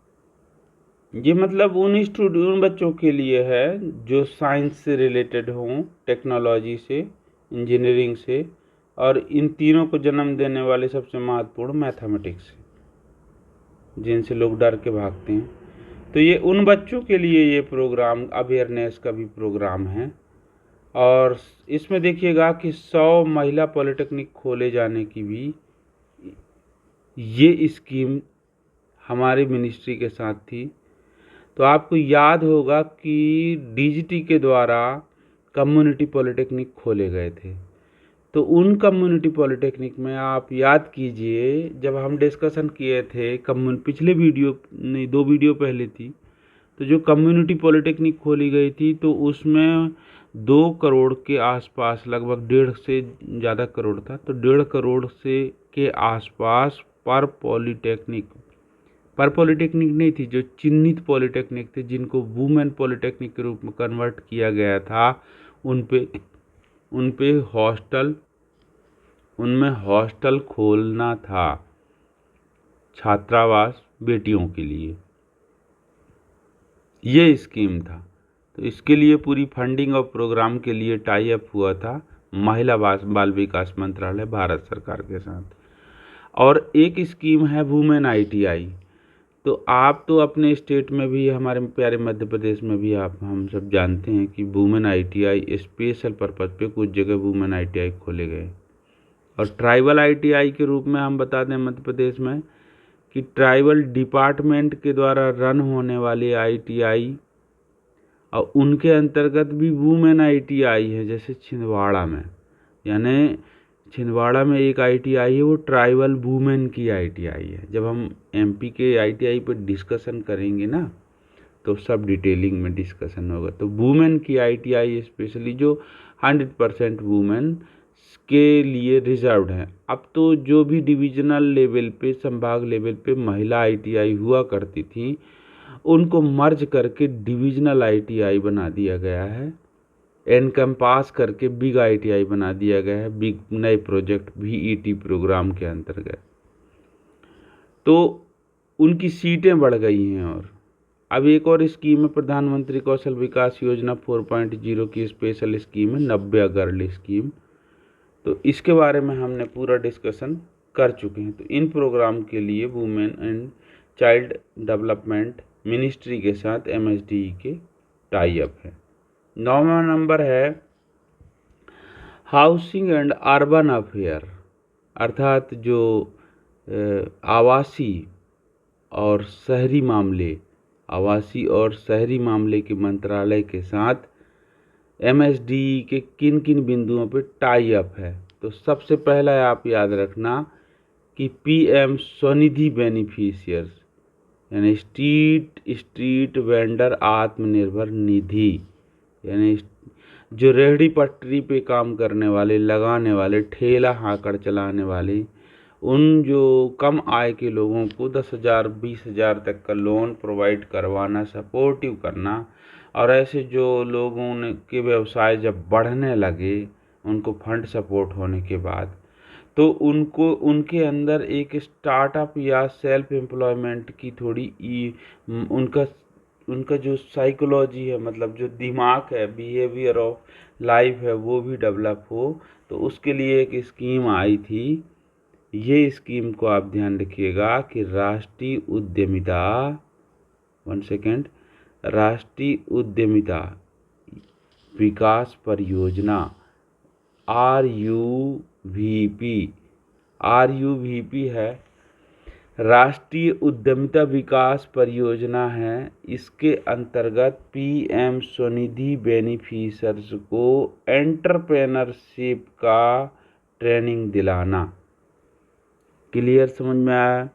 ये मतलब उन बच्चों के लिए है जो साइंस से रिलेटेड हों, टेक्नोलॉजी से, इंजीनियरिंग से, और इन तीनों को जन्म देने वाले सबसे महत्वपूर्ण मैथमेटिक्स, जिनसे लोग डर के भागते हैं। तो ये उन बच्चों के लिए ये प्रोग्राम अवेयरनेस का भी प्रोग्राम है। और इसमें देखिएगा कि 100 महिला पॉलिटेक्निक खोले जाने की भी ये स्कीम हमारी मिनिस्ट्री के साथ थी। तो आपको याद होगा कि DGT के द्वारा कम्युनिटी पॉलिटेक्निक खोले गए थे। तो उन कम्युनिटी पॉलिटेक्निक में आप याद कीजिए, जब हम डिस्कशन किए थे पिछले वीडियो नहीं 2 वीडियो पहले थी, तो जो कम्युनिटी पॉलिटेक्निक खोली गई थी तो उसमें 2 करोड़ के आसपास, लगभग 1.5 से ज़्यादा करोड़ था, तो 1.5 करोड़ से के आसपास पर पॉलिटेक्निक नहीं थी, जो चिन्हित पॉलिटेक्निक थे जिनको वुमेन पॉलिटेक्निक के रूप में कन्वर्ट किया गया था, उनमें हॉस्टल खोलना था, छात्रावास बेटियों के लिए, ये स्कीम था। तो इसके लिए पूरी फंडिंग और प्रोग्राम के लिए टाई अप हुआ था महिला बाल विकास मंत्रालय भारत सरकार के साथ। और एक स्कीम है वुमेन ITI। तो आप तो अपने स्टेट में भी, हमारे प्यारे मध्य प्रदेश में भी हम सब जानते हैं कि वुमेन ITI स्पेशल पर्पज़ पे कुछ जगह वुमेन ITI खोले गए। और ट्राइबल ITI के रूप में हम बता दें मध्य प्रदेश में कि ट्राइबल डिपार्टमेंट के द्वारा रन होने वाले ITI और उनके अंतर्गत भी वुमेन ITI है, जैसे छिंदवाड़ा में, यानी छिंदवाड़ा में एक ITI है, वो ट्राइबल वुमेन की ITI है। जब हम MP के ITI पर डिस्कशन करेंगे ना, तो सब डिटेलिंग में डिस्कशन होगा। तो वुमेन की ITI स्पेशली जो 100% वुमेन के लिए रिजर्व्ड है। अब तो जो भी डिविजनल लेवल पे, संभाग लेवल पे महिला ITI हुआ करती थी, उनको मर्ज करके डिविजनल ITI बना दिया गया है, एनकम्पास करके बिग ITI बना दिया गया है, बिग नए प्रोजेक्ट VET प्रोग्राम के अंतर्गत। तो उनकी सीटें बढ़ गई हैं। और अब एक और स्कीम है, प्रधानमंत्री कौशल विकास योजना 4.0 की स्पेशल स्कीम है, नव्या गर्ल स्कीम। तो इसके बारे में हमने पूरा डिस्कशन कर चुके हैं। तो इन प्रोग्राम के लिए women and child development ministry के साथ MSDE के टाई अप है। 9वां नंबर है हाउसिंग एंड अर्बन अफेयर, अर्थात जो आवासीय और शहरी मामले के मंत्रालय के साथ MSDE के किन किन बिंदुओं पर टाई अप है। तो सबसे पहला आप याद रखना कि PM स्वनिधि बेनिफिशियर्स, यानी स्ट्रीट वेंडर आत्मनिर्भर निधि, यानी जो रेहड़ी पटरी पे काम करने वाले, लगाने वाले, ठेला हाकड़ चलाने वाले, उन जो कम आय के लोगों को 10,000 20,000 तक का लोन प्रोवाइड करवाना, सपोर्टिव करना। और ऐसे जो लोगों के व्यवसाय जब बढ़ने लगे, उनको फंड सपोर्ट होने के बाद, तो उनको उनके अंदर एक स्टार्टअप या सेल्फ एम्प्लॉयमेंट की थोड़ी उनका जो साइकोलॉजी है, मतलब जो दिमाग है, बिहेवियर ऑफ लाइफ है, वो भी डेवलप हो। तो उसके लिए एक स्कीम आई थी। ये स्कीम को आप ध्यान रखिएगा कि राष्ट्रीय उद्यमिता विकास परियोजना, RUVP है, राष्ट्रीय उद्यमिता विकास परियोजना है। इसके अंतर्गत PM स्वनिधि बेनिफिशियर्स को एंटरप्रेन्योरशिप का ट्रेनिंग दिलाना। क्लियर, समझ में आया?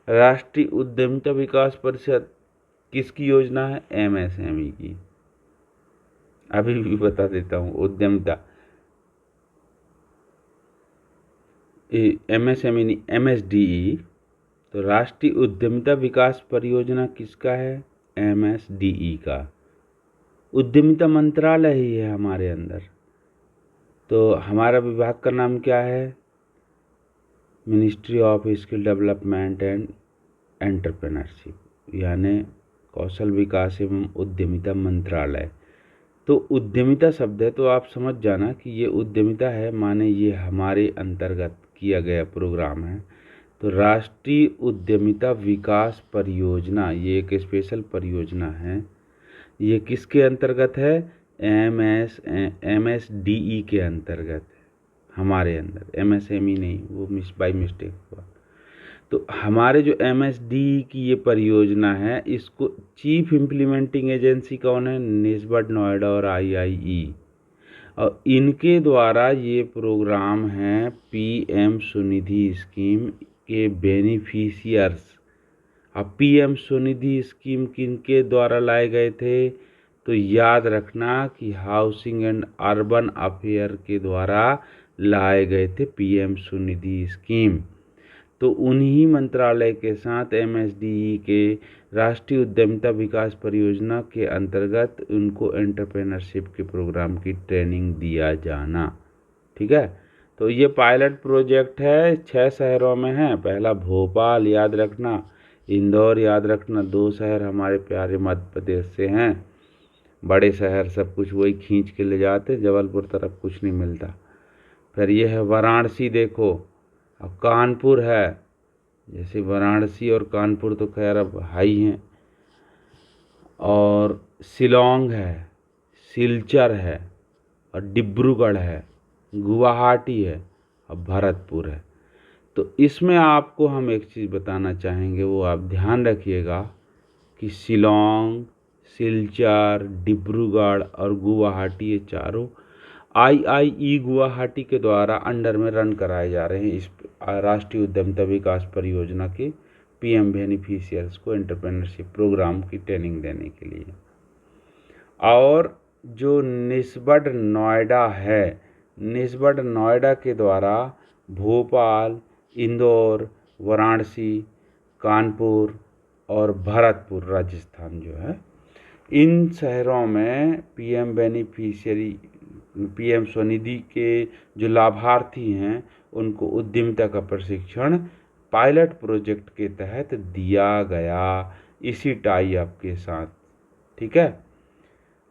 राष्ट्रीय उद्यमिता विकास परिषद किसकी योजना है? MSME की। अभी भी बता देता हूँ, उद्यमिता MSME नहीं, MSDE। तो राष्ट्रीय उद्यमिता विकास परियोजना किसका है? MSDE का। उद्यमिता मंत्रालय ही है हमारे अंदर। तो हमारा विभाग का नाम क्या है? Ministry of skill development and entrepreneurship, यानी कौशल विकास एवं उद्यमिता मंत्रालय। तो उद्यमिता शब्द है, तो आप समझ जाना कि ये उद्यमिता है, माने ये हमारे अंतर्गत किया गया प्रोग्राम है। तो राष्ट्रीय उद्यमिता विकास परियोजना ये एक स्पेशल परियोजना है। ये किसके अंतर्गत है? MSDE के अंतर्गत है हमारे अंदर, MSME नहीं, वो बाई मिस्टेक हुआ। तो हमारे जो MSDE की ये परियोजना है, इसको चीफ इम्प्लीमेंटिंग एजेंसी कौन है? निस्बत, नोएडा और IIE। और इनके द्वारा ये प्रोग्राम है PM स्वनिधि स्कीम के बेनिफिशियर्स। अब PM स्वनिधि स्कीम किनके द्वारा लाए गए थे? तो याद रखना कि हाउसिंग एंड अर्बन अफेयर के द्वारा लाए गए थे PM स्वनिधि स्कीम। तो उन्हीं मंत्रालय के साथ MSDE के राष्ट्रीय उद्यमिता विकास परियोजना के अंतर्गत उनको एंटरप्रेन्योरशिप के प्रोग्राम की ट्रेनिंग दिया जाना। ठीक है, तो ये पायलट प्रोजेक्ट है, 6 शहरों में है। पहला भोपाल याद रखना, इंदौर याद रखना, 2 शहर हमारे प्यारे मध्य प्रदेश से हैं। बड़े शहर सब कुछ वही खींच के ले जाते, जबलपुर तरफ कुछ नहीं मिलता। फिर ये है वाराणसी, देखो, अब कानपुर है। जैसे वाराणसी और कानपुर तो खैर अब हाई हैं। और शिलोंग है, सिलचर है, और डिब्रूगढ़ है, गुवाहाटी है, और भरतपुर है। तो इसमें आपको हम एक चीज़ बताना चाहेंगे, वो आप ध्यान रखिएगा कि शिलोंग, सिलचर, डिब्रूगढ़ और गुवाहाटी, ये चारों IIE गुवाहाटी के द्वारा अंडर में रन कराए जा रहे हैं इस राष्ट्रीय उद्यमिता विकास परियोजना के PM बेनिफिशियर्स को एंटरप्रेन्योरशिप प्रोग्राम की ट्रेनिंग देने के लिए। और जो निस्बड नोएडा है, निस्बड नोएडा के द्वारा भोपाल, इंदौर, वाराणसी, कानपुर और भरतपुर राजस्थान जो है, इन शहरों में PM स्वनिधि के जो लाभार्थी हैं उनको उद्यमिता का प्रशिक्षण पायलट प्रोजेक्ट के तहत दिया गया, इसी टाई अप के साथ। ठीक है।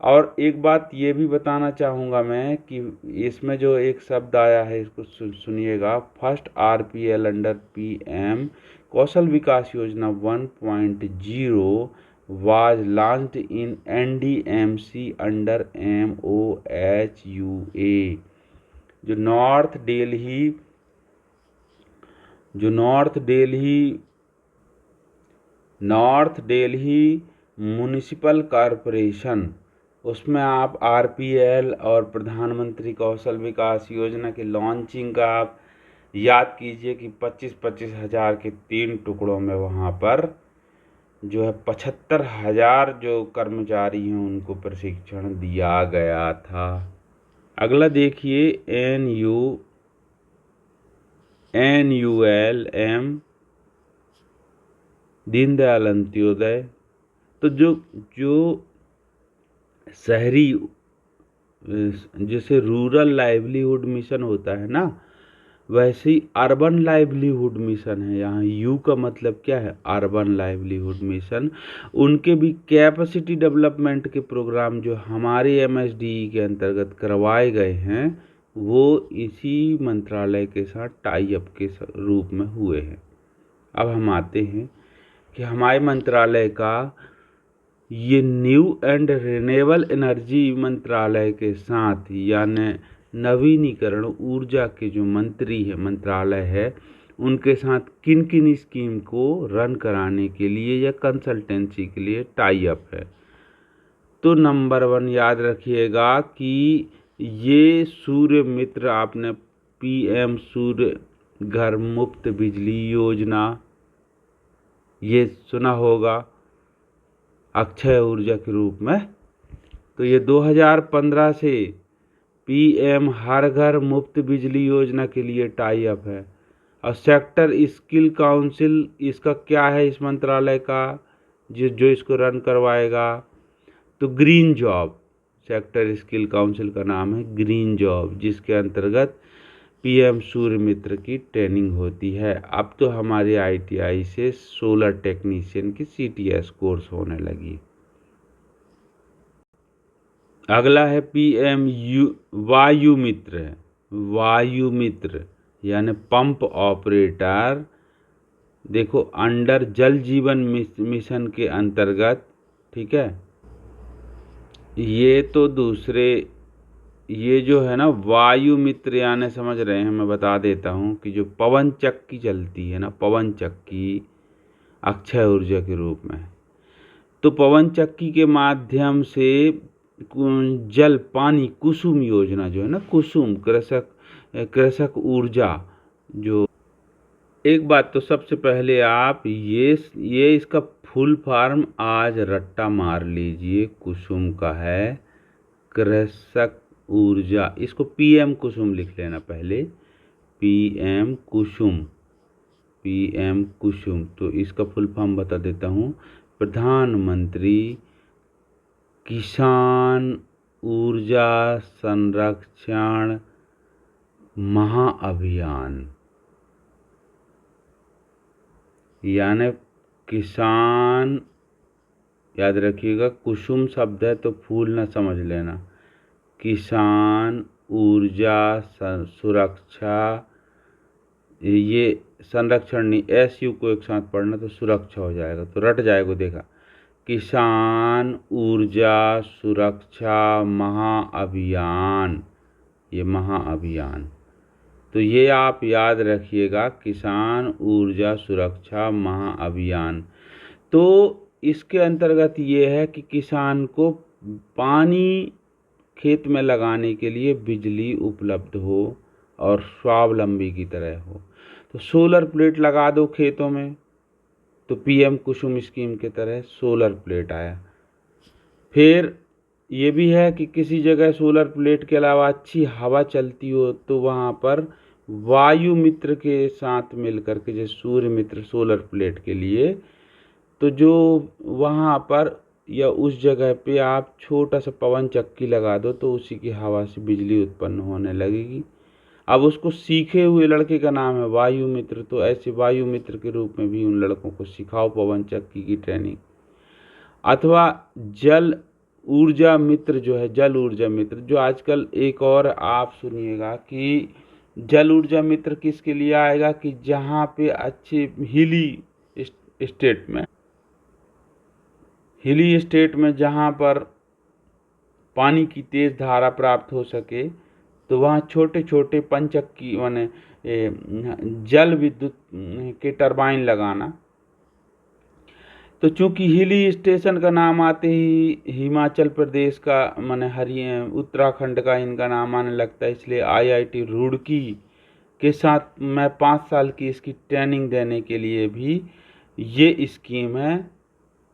और एक बात ये भी बताना चाहूँगा मैं कि इसमें जो एक शब्द आया है इसको सुनिएगा। फर्स्ट RPL अंडर PM कौशल विकास योजना 1.0 was launched in NDMC under MOHUA। जो नॉर्थ दिल्ली म्युनिसिपल कॉरपोरेशन, उसमें आप RPL और प्रधानमंत्री कौशल विकास योजना के लॉन्चिंग का आप याद कीजिए कि 25-25 हज़ार के 3 टुकड़ों में वहाँ पर जो है 75,000 जो कर्मचारी हैं उनको प्रशिक्षण दिया गया था। अगला देखिए NULM दीनदयाल अंत्योदय। तो जो शहरी जैसे रूरल लाइवलीहुड मिशन होता है ना, वैसे ही अर्बन लाइवलीहुड मिशन है। यहाँ यू का मतलब क्या है? Urban livelihood mission. उनके भी कैपेसिटी डेवलपमेंट के प्रोग्राम जो हमारे MSDE के अंतर्गत करवाए गए हैं वो इसी मंत्रालय के साथ टाई अप के रूप में हुए हैं। अब हम आते हैं कि हमारे मंत्रालय का ये न्यू एंड रिन्यूएबल एनर्जी मंत्रालय के साथ, यानी नवीनीकरण ऊर्जा के जो मंत्रालय है उनके साथ किन किन स्कीम को रन कराने के लिए या कंसल्टेंसी के लिए टाई अप है। तो नंबर 1 याद रखिएगा कि ये सूर्य मित्र, आपने PM सूर्य घर मुफ्त बिजली योजना ये सुना होगा अक्षय ऊर्जा के रूप में। तो ये 2015 से PM हर घर मुफ्त बिजली योजना के लिए टाई अप है। और सेक्टर स्किल काउंसिल इसका क्या है, इस मंत्रालय का जो इसको रन करवाएगा? तो green job, sector skill council का नाम है ग्रीन जॉब, जिसके अंतर्गत PM सूर्य मित्र की ट्रेनिंग होती है। अब तो हमारे ITI से सोलर टेक्नीशियन की CTS कोर्स होने लगी। अगला है PM वायु मित्र यानी पंप ऑपरेटर। देखो अंडर जल जीवन मिशन के अंतर्गत, ठीक है। ये तो दूसरे, ये जो है ना वायु मित्र यानी समझ रहे हैं, मैं बता देता हूँ कि जो पवन चक्की चलती है ना, पवन चक्की अक्षय ऊर्जा के रूप में, तो पवन चक्की के माध्यम से जल पानी कुसुम योजना जो है ना, कुसुम कृषक ऊर्जा। जो एक बात तो सबसे पहले आप ये इसका फुल फॉर्म आज रट्टा मार लीजिए। कुसुम का है कृषक ऊर्जा, इसको PM कुसुम लिख लेना पहले, PM कुसुम। तो इसका फुल फॉर्म बता देता हूँ, प्रधानमंत्री किसान ऊर्जा संरक्षण महाअभियान। यानी किसान, याद रखिएगा कुसुम शब्द है तो फूल ना समझ लेना। किसान ऊर्जा सुरक्षा, ये संरक्षण नहीं, SU को एक साथ पढ़ना तो सुरक्षा हो जाएगा, तो रट जाएगा। देखा, किसान ऊर्जा सुरक्षा महाअभियान, ये महाअभियान। तो ये आप याद रखिएगा, किसान ऊर्जा सुरक्षा महाअभियान। तो इसके अंतर्गत ये है कि किसान को पानी खेत में लगाने के लिए बिजली उपलब्ध हो और स्वावलंबी की तरह हो। तो सोलर प्लेट लगा दो खेतों में, तो पीएम कुसुम स्कीम की तरह सोलर प्लेट आया। फिर ये भी है कि किसी जगह सोलर प्लेट के अलावा अच्छी हवा चलती हो तो वहाँ पर वायु मित्र के साथ मिलकर के, जैसे सूर्य मित्र सोलर प्लेट के लिए, तो जो वहाँ पर या उस जगह पे आप छोटा सा पवन चक्की लगा दो तो उसी की हवा से बिजली उत्पन्न होने लगेगी। अब उसको सीखे हुए लड़के का नाम है वायु मित्र, तो ऐसे वायु मित्र के रूप में भी उन लड़कों को सिखाओ पवन चक्की की ट्रेनिंग। अथवा जल ऊर्जा मित्र जो है, जल ऊर्जा मित्र जो आजकल एक और आप सुनिएगा कि जल ऊर्जा मित्र किसके लिए आएगा कि जहाँ पे अच्छे हिली स्टेट में जहाँ पर पानी की तेज धारा प्राप्त हो सके, तो वहाँ छोटे छोटे पंचक्की माने जल विद्युत के टरबाइन लगाना। तो चूंकि हिली स्टेशन का नाम आते ही हिमाचल प्रदेश का माने उत्तराखंड का इनका नाम आने लगता है, इसलिए आईआईटी रुड़की के साथ मैं 5 साल की इसकी ट्रेनिंग देने के लिए भी ये स्कीम है।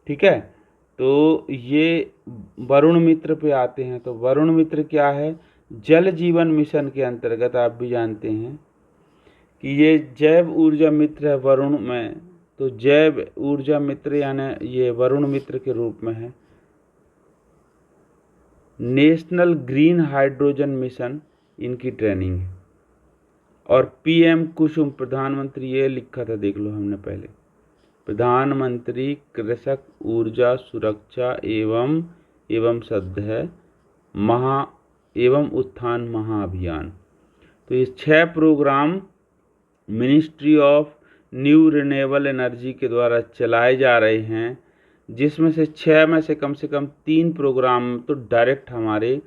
ठीक है, तो ये वरुण मित्र पे आते हैं। तो वरुण मित्र क्या है? जल जीवन मिशन के अंतर्गत आप भी जानते हैं कि ये जैव ऊर्जा मित्र है वरुण में, तो जैव ऊर्जा मित्र यानी ये वरुण मित्र के रूप में है। नेशनल ग्रीन हाइड्रोजन मिशन इनकी ट्रेनिंग है। और पीएम कुसुम, प्रधानमंत्री, ये लिखा था देख लो हमने पहले, प्रधानमंत्री कृषक ऊर्जा सुरक्षा एवं शब्द है एवं उत्थान महाअभियान। तो ये 6 programme ministry of new renewable energy के द्वारा चलाए जा रहे हैं, जिसमें से 6 में से कम 3 प्रोग्राम तो डायरेक्ट हमारे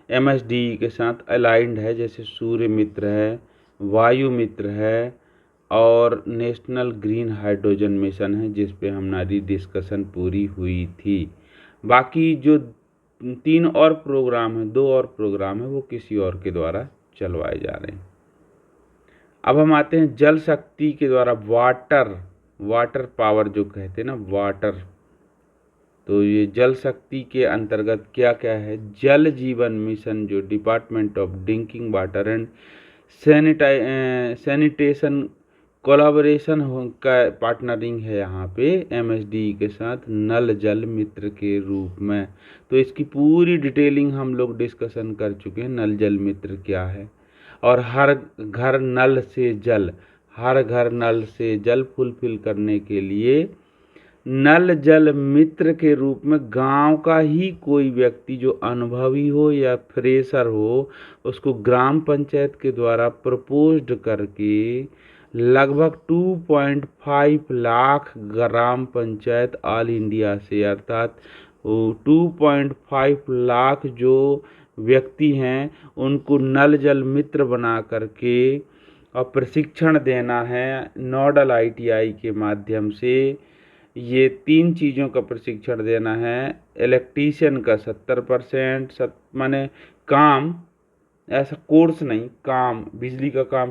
एमएसडी के साथ अलाइंड है, जैसे सूर्य मित्र है, वायु मित्र है और नेशनल ग्रीन हाइड्रोजन मिशन है, जिस पे हमारी डिस्कशन पूरी हुई थी। बाकी जो 3 और प्रोग्राम है, 2 और प्रोग्राम है, वो किसी और के द्वारा चलवाए जा रहे हैं। अब हम आते हैं जल शक्ति के द्वारा वाटर पावर जो कहते हैं ना, वाटर। तो ये जल शक्ति के अंतर्गत क्या क्या है? जल जीवन मिशन जो department of drinking water and sanitation collaboration का पार्टनरिंग है यहाँ पे एमएसडी के साथ नल जल मित्र के रूप में। तो इसकी पूरी डिटेलिंग हम लोग डिस्कशन कर चुके हैं, नल जल मित्र क्या है। और हर घर नल से जल फुलफिल करने के लिए नल जल मित्र के रूप में गांव का ही कोई व्यक्ति जो अनुभवी हो या फ्रेशर हो, उसको ग्राम पंचायत के द्वारा प्रपोज्ड करके लगभग 2.5 लाख ग्राम पंचायत ऑल इंडिया से, अर्थात 2.5 लाख जो व्यक्ति हैं उनको नल जल मित्र बना करके और प्रशिक्षण देना है नोडल आईटीआई के माध्यम से। ये 3 चीज़ों का प्रशिक्षण देना है। इलेक्ट्रीशियन का 70%, माने काम, ऐसा कोर्स नहीं, काम, बिजली का काम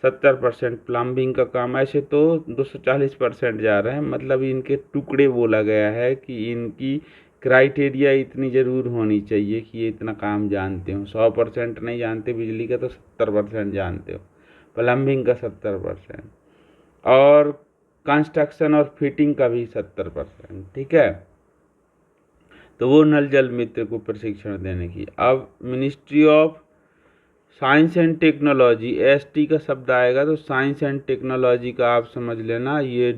70% प्लम्बिंग का काम, ऐसे तो 240% जा रहे हैं। मतलब इनके टुकड़े बोला गया है कि इनकी क्राइटेरिया इतनी ज़रूर होनी चाहिए कि ये इतना काम जानते हो। 100% नहीं जानते बिजली का तो 70% जानते हो, प्लम्बिंग का 70% और कंस्ट्रक्शन और फिटिंग का भी 70%। ठीक है, तो वो नल जल मित्र को प्रशिक्षण देने की। अब ministry of science and technology, ST का शब्द आएगा तो साइंस एंड टेक्नोलॉजी का आप समझ लेना, ये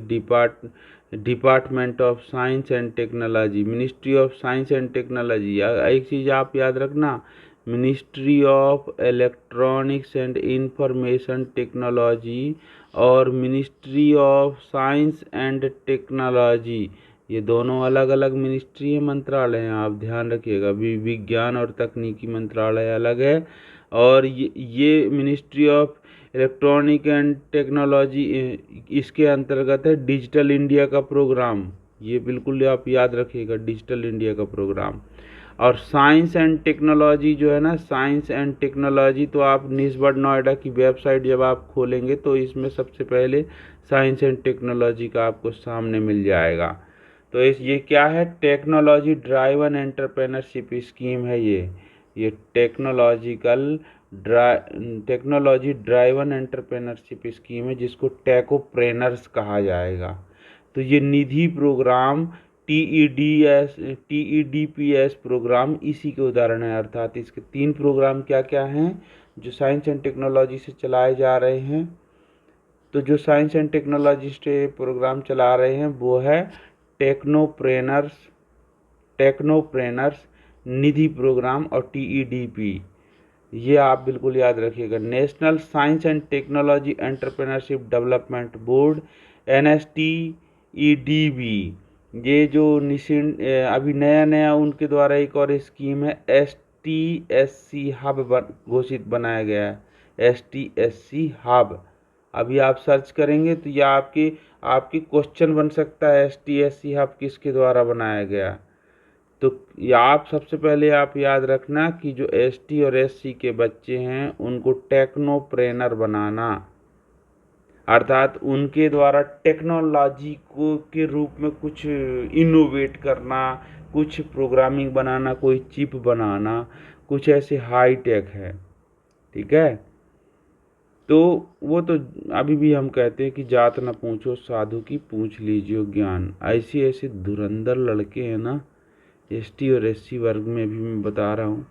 department of science and technology, ministry of science and technology. एक चीज़ आप याद रखना, ministry of electronics and information technology और ministry of science and technology, ये दोनों अलग अलग मिनिस्ट्री है, मंत्रालय हैं, आप ध्यान रखिएगा। विज्ञान और तकनीकी मंत्रालय अलग है और ये ministry of electronic and technology, इसके अंतर्गत है डिजिटल इंडिया का प्रोग्राम। ये बिल्कुल आप याद रखिएगा, डिजिटल इंडिया का प्रोग्राम। और साइंस एंड टेक्नोलॉजी जो है ना, साइंस एंड टेक्नोलॉजी, तो आप निस्बत नोएडा की वेबसाइट जब आप खोलेंगे तो इसमें सबसे पहले साइंस एंड टेक्नोलॉजी का आपको सामने मिल जाएगा। तो ये क्या है, टेक्नोलॉजी ड्राइवन एंटरप्रेन्योरशिप स्कीम है ये टेक्नोलॉजी ड्राइवन एंटरप्रेन्योरशिप स्कीम है, जिसको टेकोप्रेनर्स कहा जाएगा। तो ये निधि प्रोग्राम TEDPS प्रोग्राम इसी के उदाहरण है। अर्थात इसके 3 प्रोग्राम क्या क्या हैं जो साइंस एंड टेक्नोलॉजी से चलाए जा रहे हैं। तो जो साइंस एंड टेक्नोलॉजी से प्रोग्राम चला रहे हैं वो है टेक्नोप्रेनर्स निधि प्रोग्राम और TEDP। ये आप बिल्कुल याद रखिएगा। National science and technology entrepreneurship development board NSTEDB, ये जो अभी नया उनके द्वारा एक और स्कीम है STSC हब घोषित बनाया गया है। STSC हब अभी आप सर्च करेंगे तो यह आपकी क्वेश्चन बन सकता है, STSC हब किसके द्वारा बनाया गया। तो या आप सबसे पहले आप याद रखना कि जो ST और SC के बच्चे हैं उनको टेक्नोप्रेनर बनाना, अर्थात उनके द्वारा टेक्नोलॉजी को के रूप में कुछ इनोवेट करना, कुछ प्रोग्रामिंग बनाना, कोई चिप बनाना, कुछ ऐसे हाई टेक है। ठीक है, तो वो तो अभी भी हम कहते हैं कि जात न पूछो साधु की पूछ लीजिए ज्ञान। ऐसे धुरंधर लड़के हैं ना ST और SC वर्ग में भी, मैं बता रहा हूँ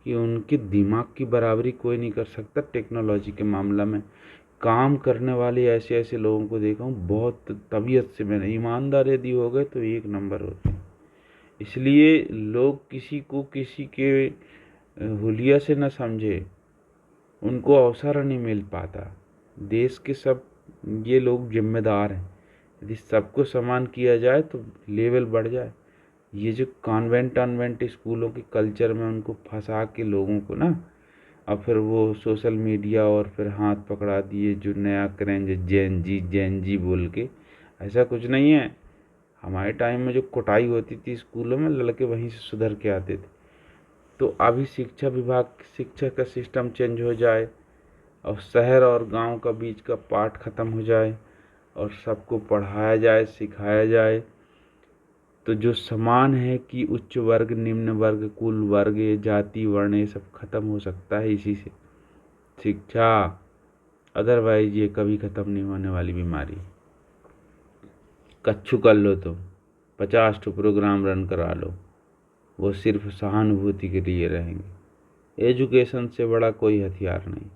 कि उनके दिमाग की बराबरी कोई नहीं कर सकता टेक्नोलॉजी के मामला में। काम करने वाले ऐसे लोगों को देखा हूँ, बहुत तबीयत से, मैंने ईमानदार यदि हो गए तो 1 नंबर होते हैं। इसलिए लोग किसी को किसी के हुलिया से न समझे, उनको अवसर नहीं मिल पाता। देश के सब ये लोग जिम्मेदार हैं, यदि सबको समान किया जाए तो लेवल बढ़ जाए। ये जो कॉन्वेंट स्कूलों के कल्चर में उनको फंसा के लोगों को ना, और फिर वो सोशल मीडिया और फिर हाथ पकड़ा दिए जो नया करेंज जैन जी बोल के, ऐसा कुछ नहीं है। हमारे टाइम में जो कुटाई होती थी स्कूलों में, लड़के वहीं से सुधर के आते थे। तो अभी शिक्षा का सिस्टम चेंज हो जाए और शहर और गांव का बीच का पाठ खत्म हो जाए और सबको पढ़ाया जाए, सिखाया जाए, तो जो समान है कि उच्च वर्ग, निम्न वर्ग, कुल वर्ग, जाति, वर्ण, ये सब खत्म हो सकता है इसी से, शिक्षा। अदरवाइज ये कभी खत्म नहीं होने वाली बीमारी। कच्छू कर लो तुम, 50 प्रोग्राम रन करा लो, वो सिर्फ सहानुभूति के लिए रहेंगे। एजुकेशन से बड़ा कोई हथियार नहीं।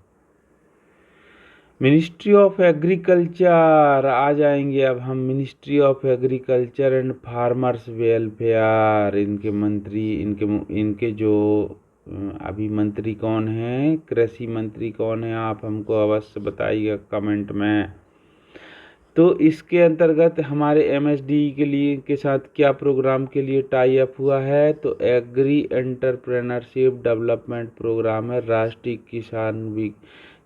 मिनिस्ट्री ऑफ एग्रीकल्चर आ जाएंगे अब हम। Ministry of agriculture and farmers welfare, इनके मंत्री, इनके जो अभी मंत्री कौन है, कृषि मंत्री कौन है, आप हमको अवश्य बताइएगा कमेंट में। तो इसके अंतर्गत हमारे MSD के साथ क्या प्रोग्राम के लिए टाई अप हुआ है, तो एग्री एंटरप्रेन्योरशिप डेवलपमेंट प्रोग्राम है, राष्ट्रीय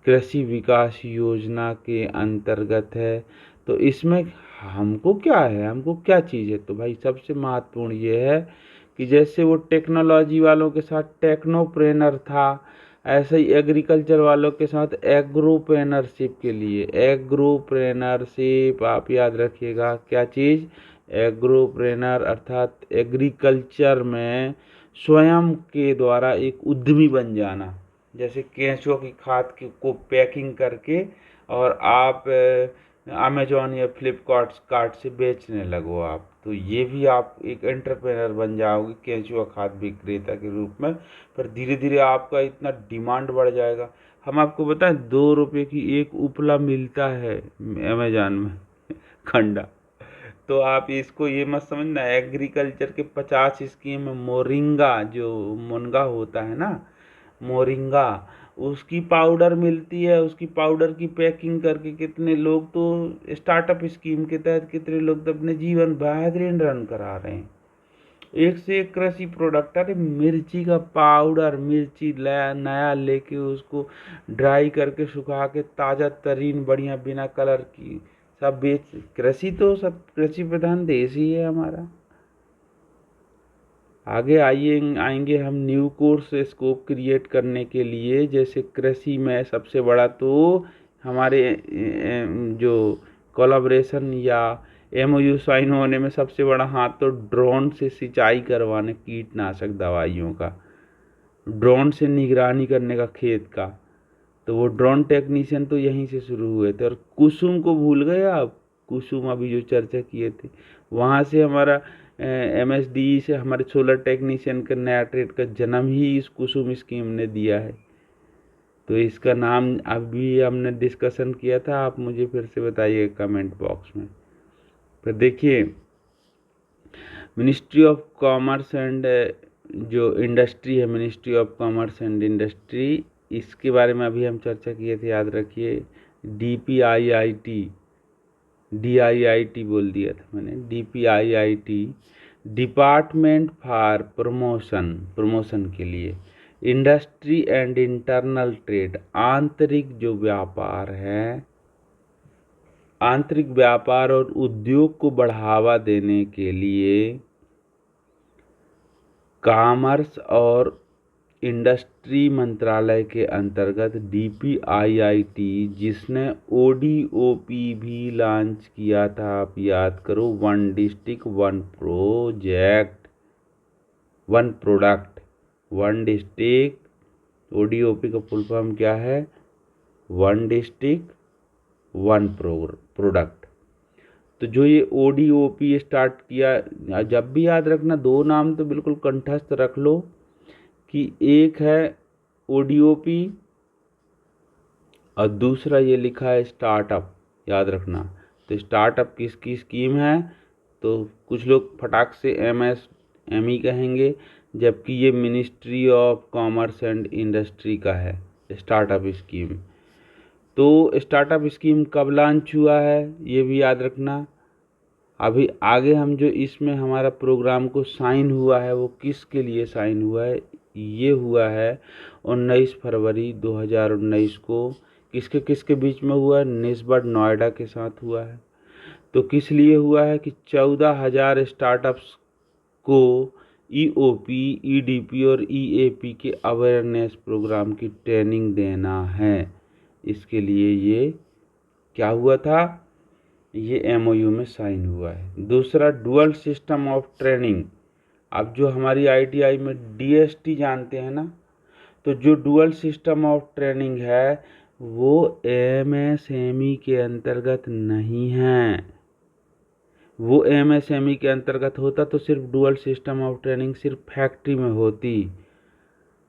कृषि विकास योजना के अंतर्गत है। तो इसमें हमको क्या है, हमको क्या चीज़ है, तो भाई सबसे महत्वपूर्ण ये है कि जैसे वो टेक्नोलॉजी वालों के साथ टेक्नोप्रेनर था, ऐसे ही एग्रीकल्चर वालों के साथ एग्रोप्रेनरशिप के लिए एग्रोप्रेनरशिप, आप याद रखिएगा क्या चीज़, एग्रोप्रेनर, अर्थात एग्रीकल्चर में स्वयं के द्वारा एक उद्यमी बन जाना। जैसे केंचुआ की खाद को पैकिंग करके और आप अमेजोन या फ्लिपकार्ट से बेचने लगो आप, तो ये भी आप एक एंटरप्रेनर बन जाओगे केंचुआ खाद विक्रेता के रूप में। पर धीरे धीरे आपका इतना डिमांड बढ़ जाएगा। हम आपको बताएं 2 रुपये की एक उपला मिलता है अमेजोन में खंडा। तो आप इसको ये मत समझना, एग्रीकल्चर के 50 स्कीम में मोरिंगा, जो मुनगा होता है ना, मोरिंगा, उसकी पाउडर मिलती है। उसकी पाउडर की पैकिंग करके कितने लोग तो स्टार्टअप स्कीम के तहत, कितने लोग तो अपने जीवन बेहतरीन रन करा रहे हैं। एक से एक कृषि प्रोडक्ट। अरे मिर्ची का पाउडर, मिर्ची नया लेके उसको ड्राई करके सुखा के ताज़ा तरीन बढ़िया बिना कलर की सब बेच। कृषि तो सब कृषि प्रधान देश ही है हमारा। आगे आएंगे हम न्यू कोर्स स्कोप क्रिएट करने के लिए। जैसे कृषि में सबसे बड़ा तो हमारे जो कोलैबोरेशन या एमओयू साइन होने में सबसे बड़ा हाथ तो ड्रोन से सिंचाई करवाने, कीटनाशक दवाइयों का, ड्रोन से निगरानी करने का खेत का। तो वो ड्रोन टेक्नीशियन तो यहीं से शुरू हुए थे। और कुसुम को भूल गए आप? कुसुम अभी जो चर्चा किए थे, वहाँ से हमारा MSDE से हमारे सोलर टेक्नीशियन का नया ट्रेड का जन्म ही इस कुसुम स्कीम ने दिया है। तो इसका नाम अभी हमने डिस्कशन किया था, आप मुझे फिर से बताइए कमेंट बॉक्स में। फिर देखिए मिनिस्ट्री ऑफ कॉमर्स एंड जो इंडस्ट्री है, ministry of commerce and industry, इसके बारे में अभी हम चर्चा किए थे, याद रखिए। DIIT बोल दिया था मैंने, DPIIT, डिपार्टमेंट फॉर प्रमोशन के लिए इंडस्ट्री एंड इंटरनल ट्रेड, आंतरिक जो व्यापार है, आंतरिक व्यापार और उद्योग को बढ़ावा देने के लिए कॉमर्स और इंडस्ट्री मंत्रालय के अंतर्गत DPIIT, जिसने ODOP भी लॉन्च किया था, आप याद करो, one district one project one product. One district ODOP का फुल फॉर्म क्या है? One district one product. तो जो ये ODOP स्टार्ट किया, जब भी याद रखना, दो नाम तो बिल्कुल कंठस्थ रख लो कि एक है ODOP और दूसरा ये लिखा है स्टार्टअप, याद रखना। तो स्टार्टअप किसकी स्कीम है? तो कुछ लोग फटाक से MSME कहेंगे, जबकि ये ministry of commerce and industry का है स्टार्टअप स्कीम। तो स्टार्टअप स्कीम कब लॉन्च हुआ है ये भी याद रखना। अभी आगे हम जो इसमें हमारा प्रोग्राम को साइन हुआ है वो किसके लिए साइन हुआ है? ये हुआ है 19 फरवरी 2019 को। किसके किसके बीच में हुआ है? निस्बत नोएडा के साथ हुआ है। तो किस लिए हुआ है कि 14,000 स्टार्टअप्स को EOP, EDP और EAP के अवेयरनेस प्रोग्राम की ट्रेनिंग देना है। इसके लिए ये क्या हुआ था? ये MOU में साइन हुआ है। दूसरा, डुअल सिस्टम ऑफ ट्रेनिंग। अब जो हमारी ITI में DST जानते हैं ना, तो जो डुअल सिस्टम ऑफ ट्रेनिंग है वो MSME के अंतर्गत नहीं है। वो MSME के अंतर्गत होता तो सिर्फ डुअल सिस्टम ऑफ ट्रेनिंग सिर्फ फैक्ट्री में होती,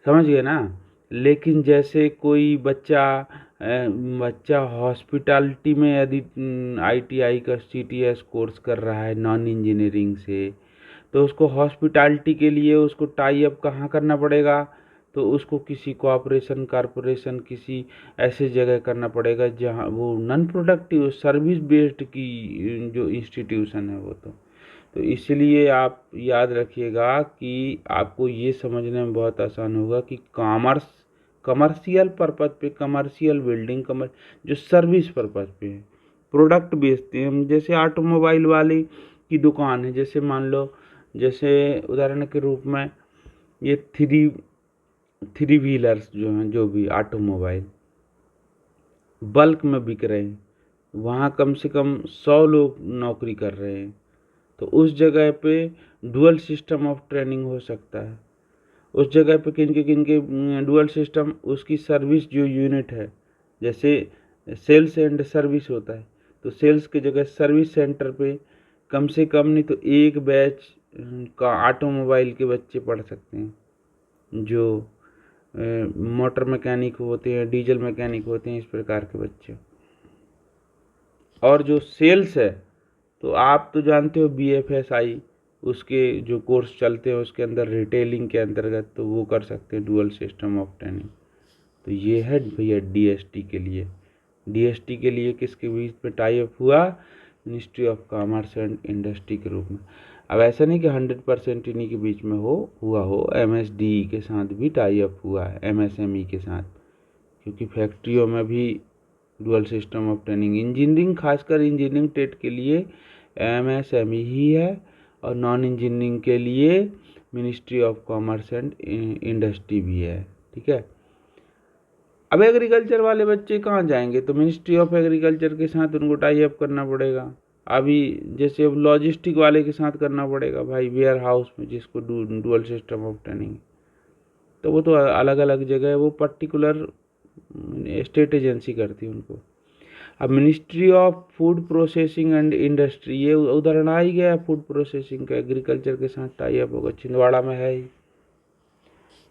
समझ गए ना। लेकिन जैसे कोई बच्चा हॉस्पिटैलिटी में यदि ITI का CTS कोर्स कर रहा है नॉन इंजीनियरिंग से, तो उसको हॉस्पिटैलिटी के लिए उसको टाई अप कहाँ करना पड़ेगा? तो उसको किसी कॉरपोरेशन किसी ऐसे जगह करना पड़ेगा जहाँ वो नॉन प्रोडक्टिव सर्विस बेस्ड की जो इंस्टीट्यूशन है वो। तो इसलिए आप याद रखिएगा कि आपको ये समझने में बहुत आसान होगा कि कमर्शियल पर्पज़ पे, कमर्शियल बिल्डिंग, जो सर्विस पर्पज़ पे है, प्रोडक्ट बेचते हैं हम। जैसे ऑटोमोबाइल वाले की दुकान है, जैसे मान लो, जैसे उदाहरण के रूप में ये थ्री व्हीलर्स जो हैं, जो भी ऑटोमोबाइल बल्क में बिक रहे हैं, वहाँ कम से कम 100 लोग नौकरी कर रहे हैं। तो उस जगह पे डुअल सिस्टम ऑफ ट्रेनिंग हो सकता है। उस जगह पे किनके डुअल सिस्टम, उसकी सर्विस जो यूनिट है, जैसे सेल्स एंड सर्विस होता है, तो सेल्स की जगह सर्विस सेंटर पे कम से कम नहीं तो एक बैच का ऑटोमोबाइल के बच्चे पढ़ सकते हैं, जो मोटर मैकेनिक होते हैं, डीजल मैकेनिक होते हैं, इस प्रकार के बच्चे। और जो सेल्स है, तो आप तो जानते हो BFSI, उसके जो कोर्स चलते हैं उसके अंदर रिटेलिंग के अंतर्गत, तो वो कर सकते हैं डुअल सिस्टम ऑफ ट्रेनिंग। तो ये है भैया DST के लिए। DST के लिए किसके बीच में टाई अप हुआ? Ministry of commerce and industry के रूप में। अब ऐसा नहीं कि 100% इन्हीं के बीच में हुआ हो, MSDE के साथ भी टाई अप हुआ है, MSME के साथ, क्योंकि फैक्ट्रियों में भी dual system of training, engineering खासकर इंजीनियरिंग ट्रेड के लिए MSME ही है, और नॉन इंजीनियरिंग के लिए ministry of commerce and industry भी है। ठीक है। अब एग्रीकल्चर वाले बच्चे कहाँ जाएंगे, तो मिनिस्ट्री ऑफ एग्रीकल्चर के साथ उनको टाई अप करना पड़ेगा। अभी जैसे अब लॉजिस्टिक वाले के साथ करना पड़ेगा भाई, वेयर हाउस में जिसको डुअल सिस्टम ऑफ ट्रेनिंग, तो वो तो अलग अलग जगह है, वो पर्टिकुलर स्टेट एजेंसी करती है उनको। अब ministry of food processing and industry, ये उदाहरण आ ही गया फूड प्रोसेसिंग का, एग्रीकल्चर के साथ टाई अप होगा, छिंदवाड़ा में है ही।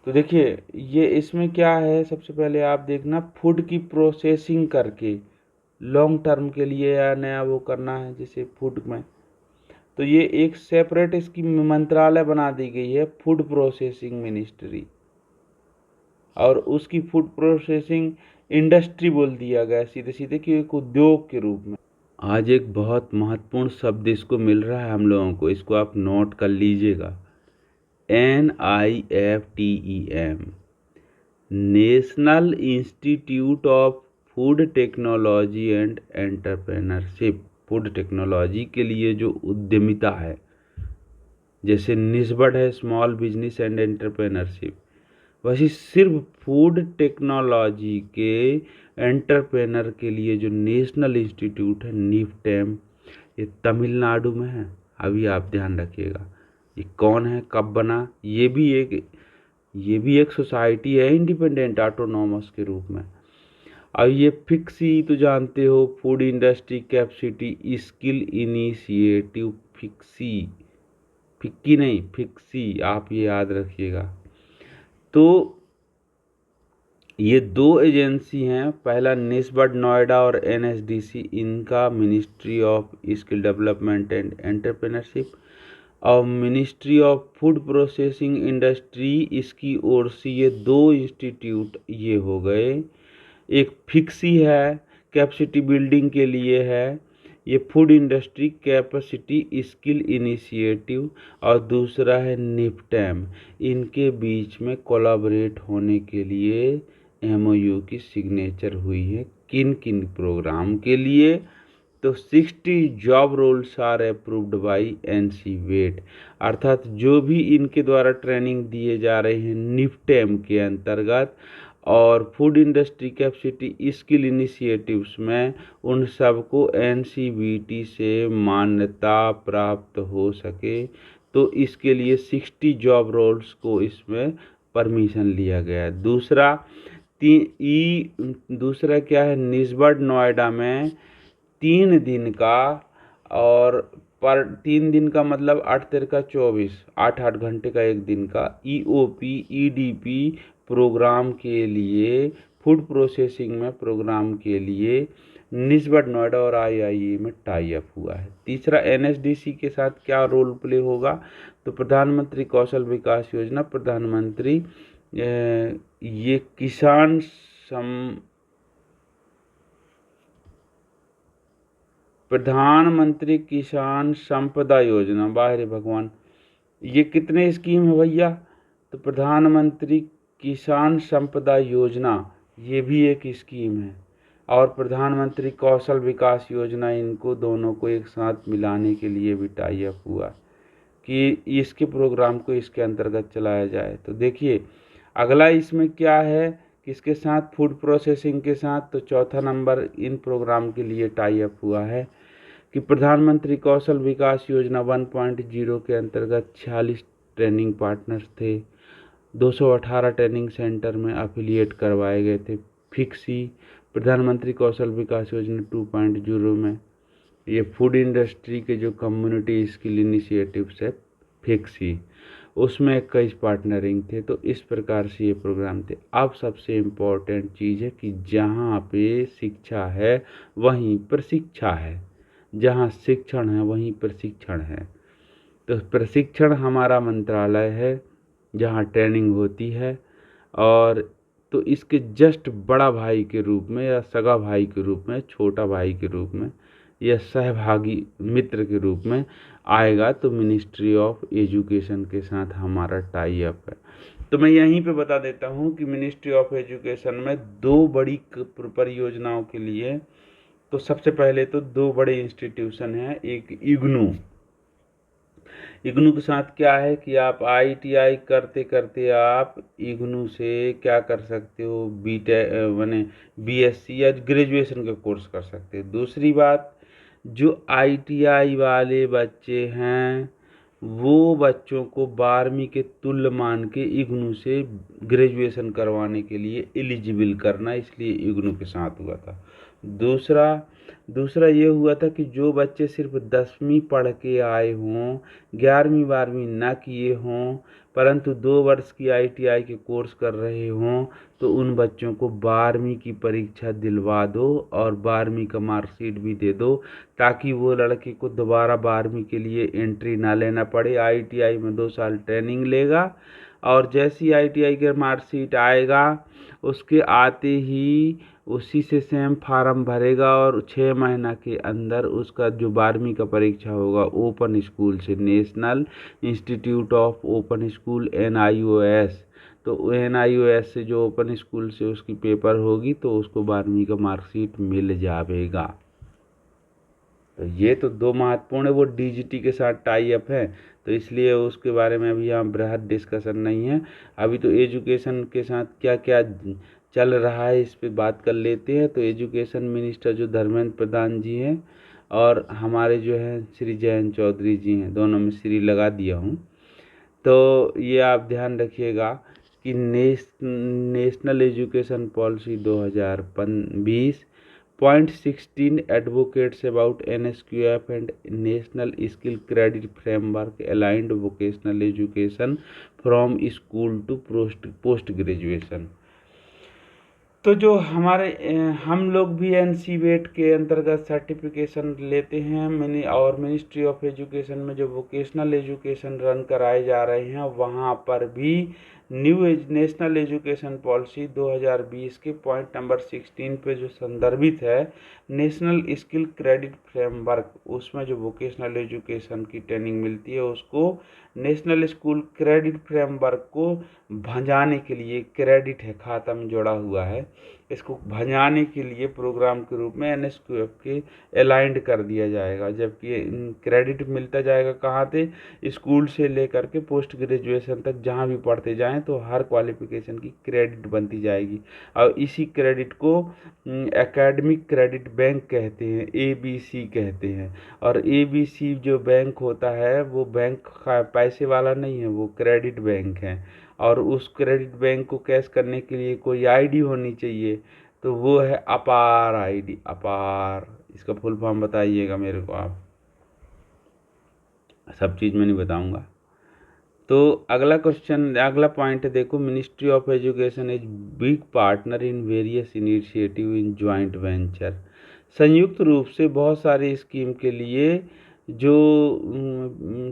तो देखिए ये इसमें क्या है, सबसे पहले आप देखना फूड की प्रोसेसिंग करके लॉन्ग टर्म के लिए या नया वो करना है जैसे फूड में, तो ये एक सेपरेट इसकी मंत्रालय बना दी गई है, फूड प्रोसेसिंग मिनिस्ट्री, और उसकी फूड प्रोसेसिंग इंडस्ट्री बोल दिया गया सीधे सीधे कि एक उद्योग के रूप में। आज एक बहुत महत्वपूर्ण शब्द इसको मिल रहा है हम लोगों को, इसको आप नोट कर लीजिएगा, NIFTEM, national institute of food technology and entrepreneurship. Food technology के लिए जो उद्यमिता है, जैसे निस्बड है स्मॉल बिजनेस एंड एंटरप्रेन्योरशिप, वैसे सिर्फ फूड टेक्नोलॉजी के एंटरप्रेनर के लिए जो नेशनल इंस्टीट्यूट है NIFTEM, ये तमिलनाडु में है। अभी आप ध्यान रखिएगा ये कौन है, कब बना, ये भी एक सोसाइटी है इंडिपेंडेंट ऑटोनॉमस के रूप में। अब ये फिक्सी तो जानते हो, food industry capacity skill initiative, FICCI नहीं फिक्सी, आप ये याद रखिएगा। तो ये दो एजेंसी हैं, पहला निस्बड नोएडा और NSDC, इनका ministry of skill development and entrepreneurship, और ministry of food processing industry, इसकी ओर से ये दो इंस्टीट्यूट ये हो गए। एक फिक्सी है, कैपेसिटी बिल्डिंग के लिए है, ये food industry capacity skill initiative, और दूसरा है NIFTEM। इनके बीच में कोलैबोरेट होने के लिए MOU की सिग्नेचर हुई है। किन किन प्रोग्राम के लिए, तो 60 job roles are approved by NCVET, अर्थात जो भी इनके द्वारा ट्रेनिंग दिए जा रहे हैं NIFTEM के अंतर्गत और food industry capacity skill initiatives में, उन सबको NCVT से मान्यता प्राप्त हो सके, तो इसके लिए 60 जॉब रोल्स को इसमें परमिशन लिया गया है। दूसरा क्या है, निस्बड नोएडा में 3 दिन का, और पर 3 दिन का मतलब 8 तेरह का 24, 8 घंटे का एक दिन का EOP EDP प्रोग्राम के लिए, फूड प्रोसेसिंग में प्रोग्राम के लिए निस्बड नोएडा और IIE में टाई अप हुआ है। तीसरा NSDC के साथ क्या रोल प्ले होगा, तो प्रधानमंत्री कौशल विकास योजना, प्रधानमंत्री ये प्रधानमंत्री किसान संपदा योजना, बाहरे भगवान, ये कितने स्कीम है भैया, तो प्रधानमंत्री किसान संपदा योजना ये भी एक स्कीम है, और प्रधानमंत्री कौशल विकास योजना, इनको दोनों को एक साथ मिलाने के लिए भी टाई अप हुआ कि इसके प्रोग्राम को इसके अंतर्गत चलाया जाए। तो देखिए अगला इसमें क्या है, किसके साथ, फूड प्रोसेसिंग के साथ, तो चौथा नंबर इन प्रोग्राम के लिए टाई अप हुआ है कि प्रधानमंत्री कौशल विकास योजना 1.0 के अंतर्गत 46 ट्रेनिंग पार्टनर्स थे, 218 ट्रेनिंग सेंटर में एफिलिएट करवाए गए थे। फिक्सी प्रधानमंत्री कौशल विकास योजना 2.0 में ये फूड इंडस्ट्री के जो कम्युनिटी स्किल इनिशिएटिव्स है फिक्सी, उसमें 21 पार्टनरिंग थे। तो इस प्रकार से ये प्रोग्राम थे। अब सबसे इम्पोर्टेंट चीज़ है कि जहाँ पे शिक्षा है वहीं प्रशिक्षा है, जहाँ शिक्षण है वहीं प्रशिक्षण है। तो प्रशिक्षण हमारा मंत्रालय है जहाँ ट्रेनिंग होती है, और तो इसके जस्ट बड़ा भाई के रूप में या सगा भाई के रूप में, छोटा भाई के रूप में या सहभागी मित्र के रूप में आएगा, तो मिनिस्ट्री ऑफ एजुकेशन के साथ हमारा टाई अप है। तो मैं यहीं पे बता देता हूँ कि मिनिस्ट्री ऑफ एजुकेशन में 2 बड़ी परियोजनाओं के लिए, तो सबसे पहले तो 2 बड़े इंस्टीट्यूशन हैं। एक इग्नू के साथ क्या है कि आप ITI करते करते आप इग्नू से क्या कर सकते हो, बीटेक माने BSc या ग्रेजुएशन का कोर्स कर सकते हो। दूसरी बात, जो ITI वाले बच्चे हैं वो बच्चों को 12वीं के तुल्य मान के इग्नू से ग्रेजुएशन करवाने के लिए एलिजिबल करना, इसलिए इग्नू के साथ हुआ था। दूसरा ये हुआ था कि जो बच्चे सिर्फ 10वीं पढ़ के आए हों, 11वीं 12वीं ना किए हों, परंतु 2 वर्ष की ITI के कोर्स कर रहे हों, तो उन बच्चों को 12वीं की परीक्षा दिलवा दो और 12वीं का मार्कशीट भी दे दो, ताकि वो लड़के को दोबारा 12वीं के लिए एंट्री ना लेना पड़े। ITI में 2 साल ट्रेनिंग लेगा और जैसी ITI का मार्कशीट आएगा उसके आते ही उसी से सेम फार्म भरेगा और 6 महीना के अंदर उसका जो 12वीं का परीक्षा होगा ओपन स्कूल से, national institute of open school NIOS, तो NIOS से जो ओपन स्कूल से उसकी पेपर होगी तो उसको 12वीं का मार्कशीट मिल जाएगा। तो ये तो 2 महत्वपूर्ण है, वो DGT के साथ टाई अप है, तो इसलिए उसके बारे में अभी यहाँ बृहद डिस्कशन नहीं है। अभी तो एजुकेशन के साथ क्या क्या चल रहा है इस पे बात कर लेते हैं। तो एजुकेशन मिनिस्टर जो धर्मेंद्र प्रधान जी हैं और हमारे जो हैं श्री जयंत चौधरी जी हैं, दोनों में श्री लगा दिया हूँ। तो ये आप ध्यान रखिएगा कि national education policy 2020 Point 16 advocates about NSQF and National Skill Credit Framework aligned vocational education from school to post graduation। तो जो हमारे हम लोग भी NCVET के अंतर्गत सर्टिफिकेशन लेते हैं। और मिनिस्ट्री ऑफ एजुकेशन में जो वोकेशनल एजुकेशन रन कराए जा रहे हैं वहाँ पर भी नेशनल एजुकेशन पॉलिसी 2020 के पॉइंट नंबर 16 पे जो संदर्भित है नेशनल स्किल क्रेडिट फ्रेमवर्क, उसमें जो वोकेशनल एजुकेशन की ट्रेनिंग मिलती है उसको नेशनल स्कूल क्रेडिट फ्रेमवर्क को भंजाने के लिए, क्रेडिट है खाता में जोड़ा हुआ है, इसको भंजाने के लिए प्रोग्राम के रूप में NSQF के अलाइंड कर दिया जाएगा। जबकि क्रेडिट मिलता जाएगा कहाँ से, स्कूल से लेकर के पोस्ट ग्रेजुएशन तक जहाँ भी पढ़ते जाएं तो हर क्वालिफिकेशन की क्रेडिट बनती जाएगी। और इसी क्रेडिट को एकेडमिक क्रेडिट बैंक कहते हैं, ABC कहते हैं। और ABC जो बैंक होता है वो बैंक पैसे वाला नहीं है, वो क्रेडिट बैंक है। और उस क्रेडिट बैंक को कैश करने के लिए कोई ID होनी चाहिए, तो वो है अपार ID। अपार इसका फुल फॉर्म बताइएगा मेरे को आप, सब चीज़ मैं नहीं बताऊंगा। तो अगला पॉइंट है, देखो ministry of education is big partner in various initiative in joint venture. संयुक्त रूप से बहुत सारी स्कीम के लिए जो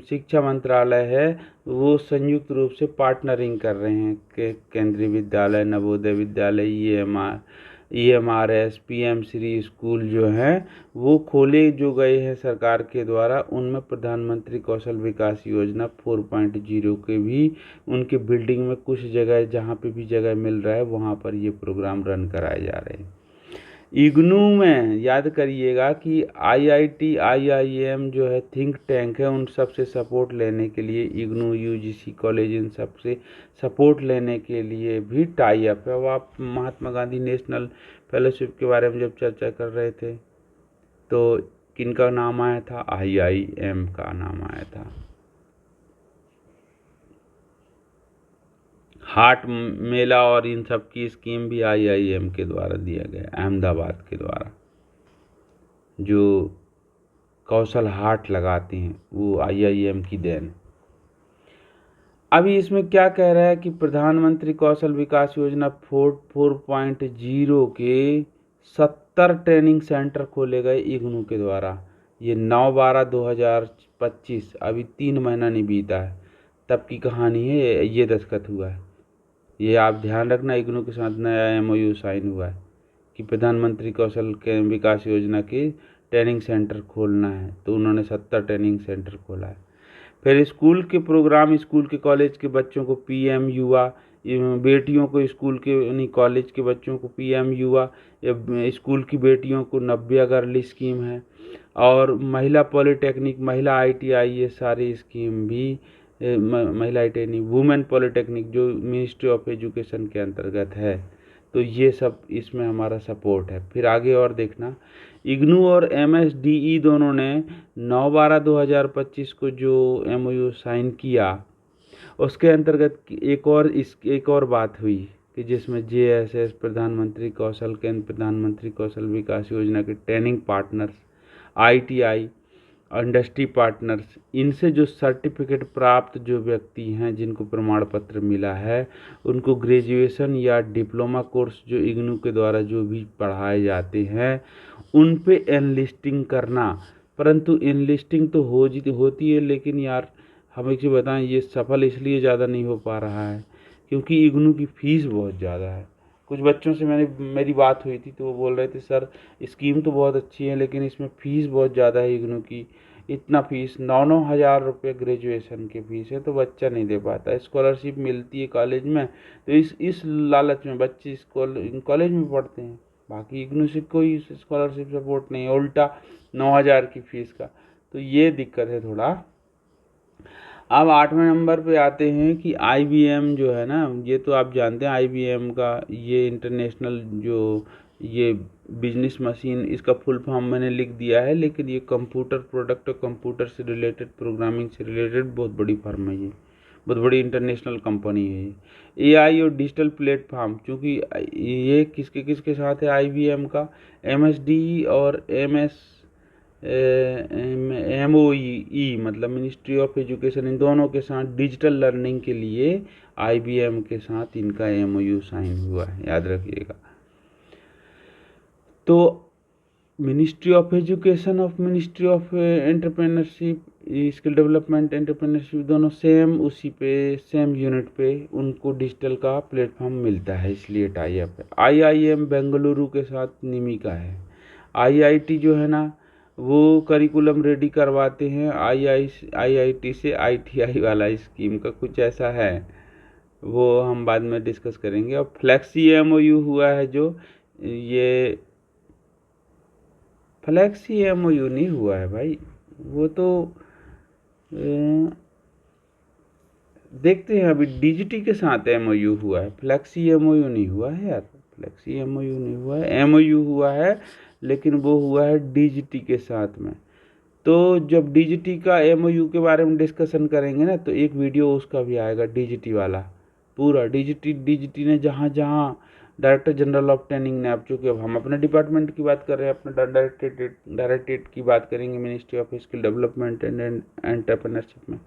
शिक्षा मंत्रालय है वो संयुक्त रूप से पार्टनरिंग कर रहे हैं। केंद्रीय विद्यालय, Navodaya Vidyalaya, EMRS, PM Shri school जो हैं वो खोले जो गए हैं सरकार के द्वारा, उनमें प्रधानमंत्री कौशल विकास योजना 4.0 के भी उनके बिल्डिंग में कुछ जगह जहाँ पे भी जगह मिल रहा है वहाँ पर ये प्रोग्राम रन कराए जा रहे हैं। इग्नू में याद करिएगा कि IIT IIM जो है थिंक टैंक है, उन सब से सपोर्ट लेने के लिए इग्नू UGC कॉलेज इन सब से सपोर्ट लेने के लिए भी टाई अप है। अब आप महात्मा गांधी नेशनल फेलोशिप के बारे में जब चर्चा कर रहे थे तो किनका नाम आया था, IIM का नाम आया था। हाट मेला और इन सब की स्कीम भी IIM के द्वारा दिया गया, अहमदाबाद के द्वारा जो कौशल हाट लगाते हैं वो IIM की देन। अभी इसमें क्या कह रहा है कि प्रधानमंत्री कौशल विकास योजना 4.0 के 70 ट्रेनिंग सेंटर खोले गए इग्नू के द्वारा। ये 9/12/2025, अभी 3 महीना नहीं बीता है तब की कहानी है, ये दस्तखत हुआ है। ये आप ध्यान रखना, इग्नू के साथ नया MOU साइन हुआ है कि प्रधानमंत्री कौशल विकास योजना के ट्रेनिंग सेंटर खोलना है, तो उन्होंने 70 ट्रेनिंग सेंटर खोला है। फिर स्कूल के प्रोग्राम, स्कूल के कॉलेज के बच्चों को पीएम युवा, बेटियों को स्कूल के नहीं कॉलेज के बच्चों को पीएम युवा, स्कूल की बेटियों को नव्या गर्ल स्कीम है, और महिला पॉलिटेक्निक, महिला आईटीआई, ये सारी स्कीम भी महिला आईटीआई नहीं, वुमेन पॉलिटेक्निक जो मिनिस्ट्री ऑफ एजुकेशन के अंतर्गत है, तो ये सब इसमें हमारा सपोर्ट है। फिर आगे और देखना, इग्नू और एमएसडीई दोनों ने 9/12/2025 को जो एमओयू साइन किया, उसके अंतर्गत एक और बात हुई कि जिसमें जेएसएस, प्रधानमंत्री कौशल विकास योजना के training partners, ITI, industry partners, इनसे जो सर्टिफिकेट प्राप्त जो व्यक्ति हैं, जिनको प्रमाण पत्र मिला है, उनको ग्रेजुएशन या डिप्लोमा कोर्स जो इग्नू के द्वारा जो भी पढ़ाए जाते हैं, उन पे एनलिस्टिंग करना। परंतु एनलिस्टिंग तो होती है, लेकिन यार हम एक चीज़ बताएं, ये सफल इसलिए ज़्यादा नहीं हो पा रहा है क्योंकि इग्नू की फ़ीस बहुत ज़्यादा है। कुछ बच्चों से मेरी बात हुई थी, तो वो बोल रहे थे सर स्कीम तो बहुत अच्छी है, लेकिन इसमें फ़ीस बहुत ज़्यादा है इग्नू की। इतना फ़ीस 9-9 हज़ार रुपये ग्रेजुएशन की फ़ीस है, तो बच्चा नहीं दे पाता। स्कॉलरशिप मिलती है कॉलेज में, तो इस लालच में बच्चे कॉलेज में पढ़ते हैं। बाकी इग्नू से कोई स्कॉलरशिप सपोर्ट नहीं है, उल्टा 9,000 की फ़ीस का, तो ये दिक्कत है थोड़ा। अब 8वें नंबर पे आते हैं कि आईबीएम जो है ना, ये तो आप जानते हैं आईबीएम का, ये इंटरनेशनल जो ये बिजनेस मशीन, इसका फुल फॉर्म मैंने लिख दिया है, लेकिन ये कंप्यूटर प्रोडक्ट और कंप्यूटर से रिलेटेड, प्रोग्रामिंग से रिलेटेड बहुत बड़ी फर्म है, ये बहुत बड़ी इंटरनेशनल कंपनी है। ये एआई और डिजिटल प्लेटफॉर्म, क्योंकि ये किसके किसके साथ है आईबीएम का, एमएसडी और एमओई मतलब मिनिस्ट्री ऑफ एजुकेशन, इन दोनों के साथ डिजिटल लर्निंग के लिए आईबीएम के साथ इनका एमओयू साइन हुआ है, याद रखिएगा। तो मिनिस्ट्री ऑफ एजुकेशन और ministry of entrepreneurship, skill development, entrepreneurship, दोनों सेम यूनिट पे उनको डिजिटल का प्लेटफॉर्म मिलता है, इसलिए टाई अप है। आईआईएम बेंगलुरु के साथ निमिका है। आईआईटी जो है ना, वो करिकुलम रेडी करवाते हैं आईआईटी से, आईटीआई वाला स्कीम का कुछ ऐसा है, वो हम बाद में डिस्कस करेंगे। और फ्लेक्सी एमओयू हुआ है, जो ये फ्लेक्सी एमओयू नहीं हुआ है भाई, वो तो देखते हैं। अभी डीजीटी के साथ एमओयू हुआ है, फ्लेक्सी एमओयू नहीं हुआ है यार, फ्लेक्सी एमओयू नहीं हुआ है, एमओयू हुआ है, लेकिन वो हुआ है डीजीटी के साथ में। तो जब डीजीटी का एमओयू के बारे में डिस्कशन करेंगे ना, तो एक वीडियो उसका भी आएगा, डीजीटी वाला पूरा। डीजीटी ने जहाँ जहाँ डायरेक्टर जनरल ऑफ ट्रेनिंग ने, अब चूँकि अब हम अपने डिपार्टमेंट की बात कर रहे हैं, अपने डायरेक्टरेट की बात करेंगे, ministry of skill development and entrepreneurship में,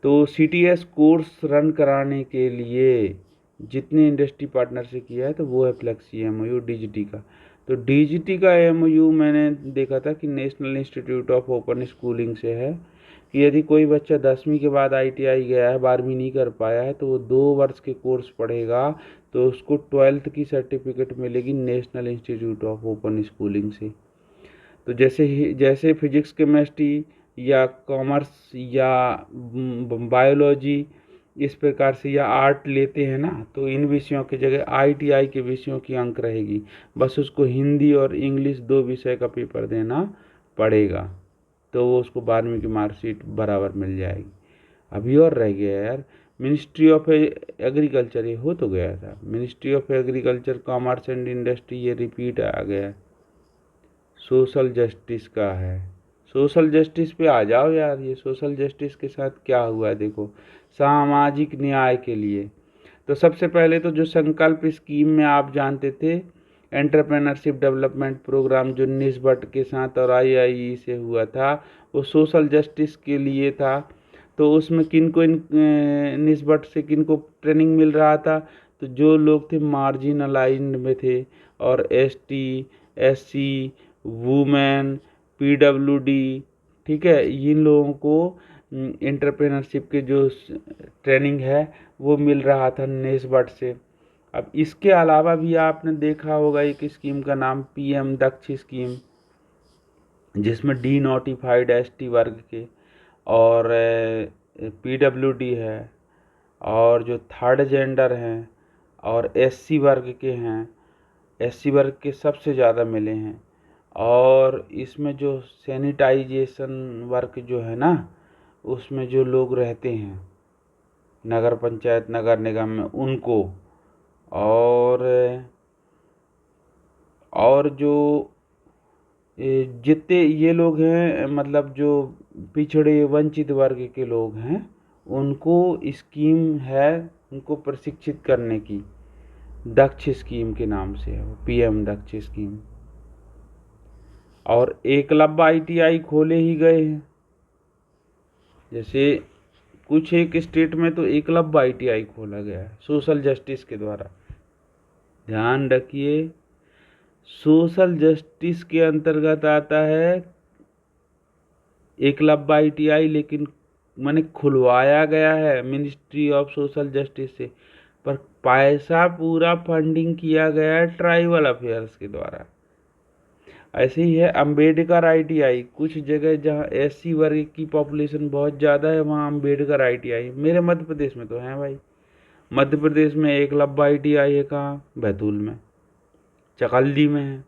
तो सीटीएस कोर्स रन कराने के लिए जितने इंडस्ट्री पार्टनर से किया है, तो वो है फ्लेक्सी एमओयू डीजीटी का। तो डीजीटी का एमओयू मैंने देखा था कि national institute of open schooling से है, कि यदि कोई बच्चा 10वीं के बाद आईटीआई गया है, 12वीं नहीं कर पाया है, तो वो 2 वर्ष के कोर्स पढ़ेगा, तो उसको 12th की सर्टिफिकेट मिलेगी national institute of open schooling से। तो जैसे फिजिक्स, केमिस्ट्री या कॉमर्स या बायोलॉजी इस प्रकार से, या आर्ट लेते हैं ना, तो इन विषयों की जगह आईटीआई के विषयों की अंक रहेगी, बस उसको हिंदी और इंग्लिश 2 विषय का पेपर देना पड़ेगा, तो वो उसको 12वीं की मार्कशीट बराबर मिल जाएगी। अभी और रह गया यार, मिनिस्ट्री ऑफ एग्रीकल्चर, ये हो तो गया था, ministry of agriculture, commerce and industry, ये रिपीट आ गया। सोशल जस्टिस का है, सोशल जस्टिस पे आ जाओ यार। ये सोशल जस्टिस के साथ क्या हुआ है देखो, सामाजिक न्याय के लिए। तो सबसे पहले तो जो संकल्प स्कीम में आप जानते थे, एंटरप्रेन्योरशिप डेवलपमेंट प्रोग्राम जो निस्बट के साथ और आईआईई से हुआ था, वो सोशल जस्टिस के लिए था। तो उसमें किनको निस्बट से किनको ट्रेनिंग मिल रहा था, तो जो लोग थे मार्जिनलाइज्ड में थे, और एसटी, एससी, वुमेन, पीडब्ल्यूडी, ठीक है, इन लोगों को एंटरप्रेन्योरशिप के जो ट्रेनिंग है वो मिल रहा था नेस्बट से। अब इसके अलावा भी आपने देखा होगा एक स्कीम का नाम पीएम दक्ष स्कीम, जिसमें डी नोटिफाइड एसटी वर्ग के और पीडब्ल्यूडी है और जो थर्ड जेंडर हैं और एससी वर्ग के हैं, एससी वर्ग के सबसे ज़्यादा मिले हैं। और इसमें जो सैनिटाइजेशन वर्क जो है ना, उसमें जो लोग रहते हैं नगर पंचायत नगर निगम में उनको, और जो जितने ये लोग हैं मतलब जो पिछड़े वंचित वर्ग के लोग हैं उनको स्कीम है उनको प्रशिक्षित करने की, दक्ष स्कीम के नाम से है वो, पीएम दक्ष स्कीम। और एकलव्य आईटीआई खोले ही गए हैं। जैसे कुछ एक स्टेट में तो एकलव्य आईटीआई खोला गया है सोशल जस्टिस के द्वारा। ध्यान रखिए, सोशल जस्टिस के अंतर्गत आता है एकलव्य आईटीआई, लेकिन मैंने खुलवाया गया है मिनिस्ट्री ऑफ सोशल जस्टिस से, पर पैसा पूरा फंडिंग किया गया है ट्राइबल अफेयर्स के द्वारा। ऐसे ही है अंबेडकर आईटीआई, कुछ जगह जहाँ एससी वर्ग की पॉपुलेशन बहुत ज़्यादा है वहाँ अंबेडकर आईटीआई, मेरे मध्य प्रदेश में तो है भाई। मध्य प्रदेश में एकलव्य आईटीआई है कहाँ? बैतूल में, चकल्दी में है,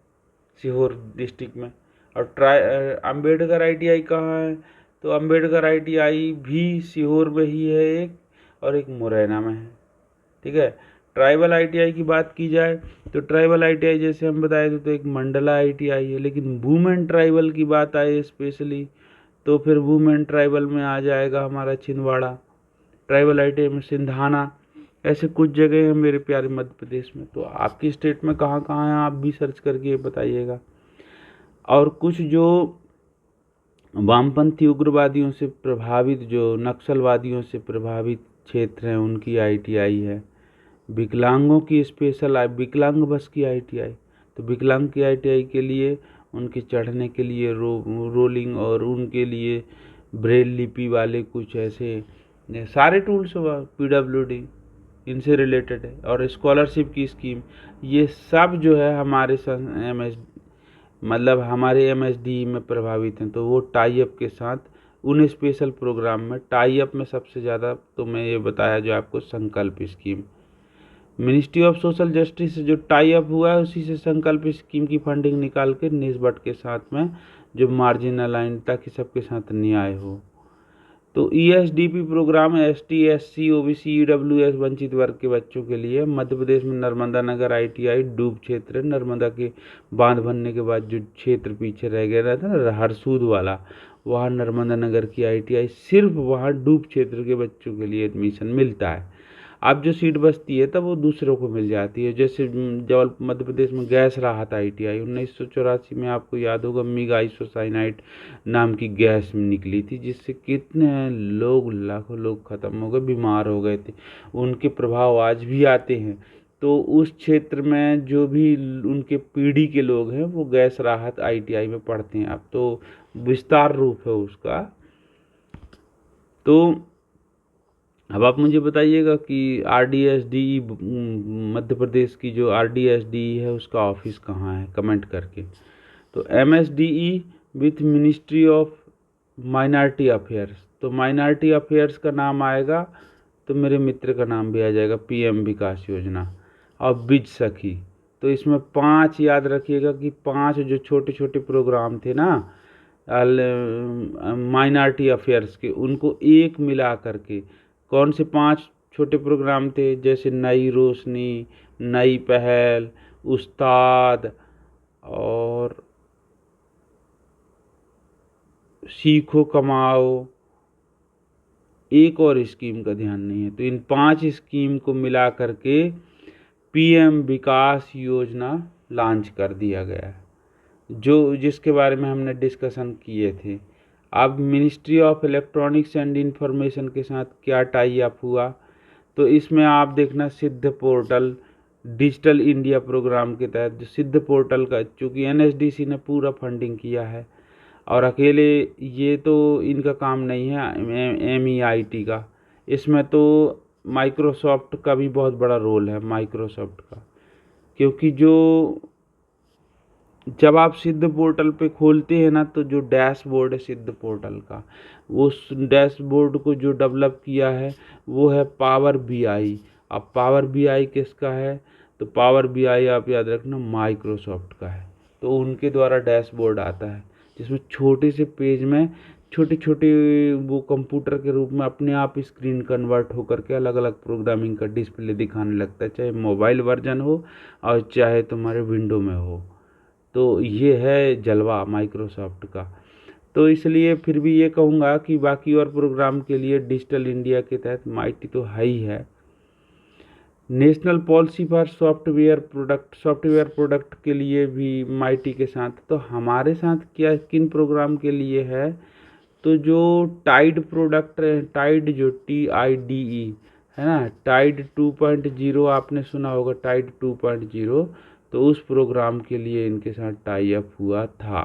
सीहोर डिस्ट्रिक्ट में। और अंबेडकर आईटीआई कहाँ है? तो अंबेडकर आईटीआई भी सीहोर में ही है एक, और एक मुरैना में है। ठीक है। ट्राइबल आईटीआई की बात की जाए तो ट्राइबल आईटीआई जैसे हम बताए थे तो एक मंडला आईटीआई है, लेकिन वुमेन ट्राइबल की बात आए स्पेशली तो फिर वुमेन ट्राइबल में आ जाएगा हमारा छिंदवाड़ा, ट्राइबल आईटीआई में सिंधाना। ऐसे कुछ जगह हैं मेरे प्यारे मध्य प्रदेश में। तो आपकी स्टेट में कहाँ कहाँ हैं आप भी सर्च करके बताइएगा। और कुछ जो वामपंथी उग्रवादियों से प्रभावित, जो नक्सलवादियों से प्रभावित क्षेत्र हैं उनकी आईटीआई है। विकलांगों की स्पेशल विकलांग बस की आईटीआई, तो विकलांग की आईटीआई के लिए उनके चढ़ने के लिए रोलिंग और उनके लिए ब्रेल लिपि वाले कुछ ऐसे सारे टूल्स पीडब्ल्यूडी इनसे रिलेटेड है। और स्कॉलरशिप की स्कीम, ये सब जो है हमारे हमारे एमएसडी में प्रभावित हैं। तो वो टाई अप के साथ उन स्पेशल प्रोग्राम में टाई अप में सबसे ज़्यादा तो मैं ये बताया जो आपको संकल्प scheme, ministry of social justice से जो टाई अप हुआ है उसी से संकल्प स्कीम की फंडिंग निकाल के निस्बत के साथ में जो मार्जिन अलाइन, ताकि सबके साथ न्याय हो। तो ESDP program ST SC OBC EWS वंचित वर्ग के बच्चों के लिए मध्य प्रदेश में नर्मदा नगर आईटीआई डूब क्षेत्र, नर्मदा के बांध बनने के बाद जो क्षेत्र पीछे रह गया था ना हरसूद वाला, वहाँ नर्मदा नगर की आईटीआई, सिर्फ वहाँ डूब क्षेत्र के बच्चों के लिए एडमिशन मिलता है। अब जो सीट बचती है तब वो दूसरों को मिल जाती है। जैसे जबल मध्य प्रदेश में गैस राहत आईटीआई 1984 में आपको याद होगा मिग आइसोसाइनाइड नाम की गैस निकली थी, जिससे कितने लोग, लाखों लोग खत्म हो गए, बीमार हो गए थे। उनके प्रभाव आज भी आते हैं। तो उस क्षेत्र में जो भी उनके पीढ़ी के लोग हैं वो गैस राहत आईटीआई में पढ़ते हैं। अब तो विस्तार रूप है उसका। तो अब आप मुझे बताइएगा कि आरडीएसडी मध्य प्रदेश की जो आरडीएसडी है उसका ऑफिस कहाँ है, कमेंट करके। तो MSDE with ministry of minority affairs, तो माइनॉरिटी अफेयर्स का नाम आएगा तो मेरे मित्र का नाम भी आ जाएगा, पीएम विकास योजना। और बिज सखी, तो इसमें 5 याद रखिएगा कि 5 जो छोटे छोटे प्रोग्राम थे ना माइनॉरिटी अफेयर्स के, उनको एक मिला करके कौन से 5 छोटे प्रोग्राम थे, जैसे नई रोशनी, नई पहल, उस्ताद और सीखो कमाओ, एक और स्कीम का ध्यान नहीं है। तो इन 5 स्कीम को मिला करके पीएम विकास योजना लॉन्च कर दिया गया है, जो जिसके बारे में हमने डिस्कशन किए थे। अब ministry of electronics and information के साथ क्या टाई अप हुआ, तो इसमें आप देखना सिद्ध पोर्टल डिजिटल इंडिया प्रोग्राम के तहत जो सिद्ध पोर्टल का, चूँकि एनएसडीसी ने पूरा फंडिंग किया है और अकेले ये तो इनका काम नहीं है एमईआईटी का, इसमें तो माइक्रोसॉफ्ट का भी बहुत बड़ा रोल है, माइक्रोसॉफ्ट का, क्योंकि जो जब आप सिद्ध पोर्टल पे खोलते हैं ना, तो जो डैशबोर्ड है सिद्ध पोर्टल का, उस डैशबोर्ड को जो डेवलप किया है वो है पावर बीआई। अब पावर बीआई किसका है? तो पावर बीआई आप याद रखना माइक्रोसॉफ्ट का है। तो उनके द्वारा डैशबोर्ड आता है जिसमें छोटे से पेज में छोटे छोटे वो कंप्यूटर के रूप में अपने आप स्क्रीन कन्वर्ट होकर के अलग अलग प्रोग्रामिंग का डिस्प्ले दिखाने लगता है, चाहे मोबाइल वर्जन हो और चाहे तुम्हारे विंडो में हो। तो ये है जलवा माइक्रोसॉफ्ट का। तो इसलिए फिर भी ये कहूँगा कि बाकी और प्रोग्राम के लिए डिजिटल इंडिया के तहत माइटी तो है ही है। National policy for software product के लिए भी माइटी के साथ। तो हमारे साथ क्या किन प्रोग्राम के लिए है? तो जो टाइड प्रोडक्ट है, टाइड जो TIDE है ना, टाइड 2.0 आपने सुना होगा, टाइड 2.0, तो उस प्रोग्राम के लिए इनके साथ टाई अप हुआ था।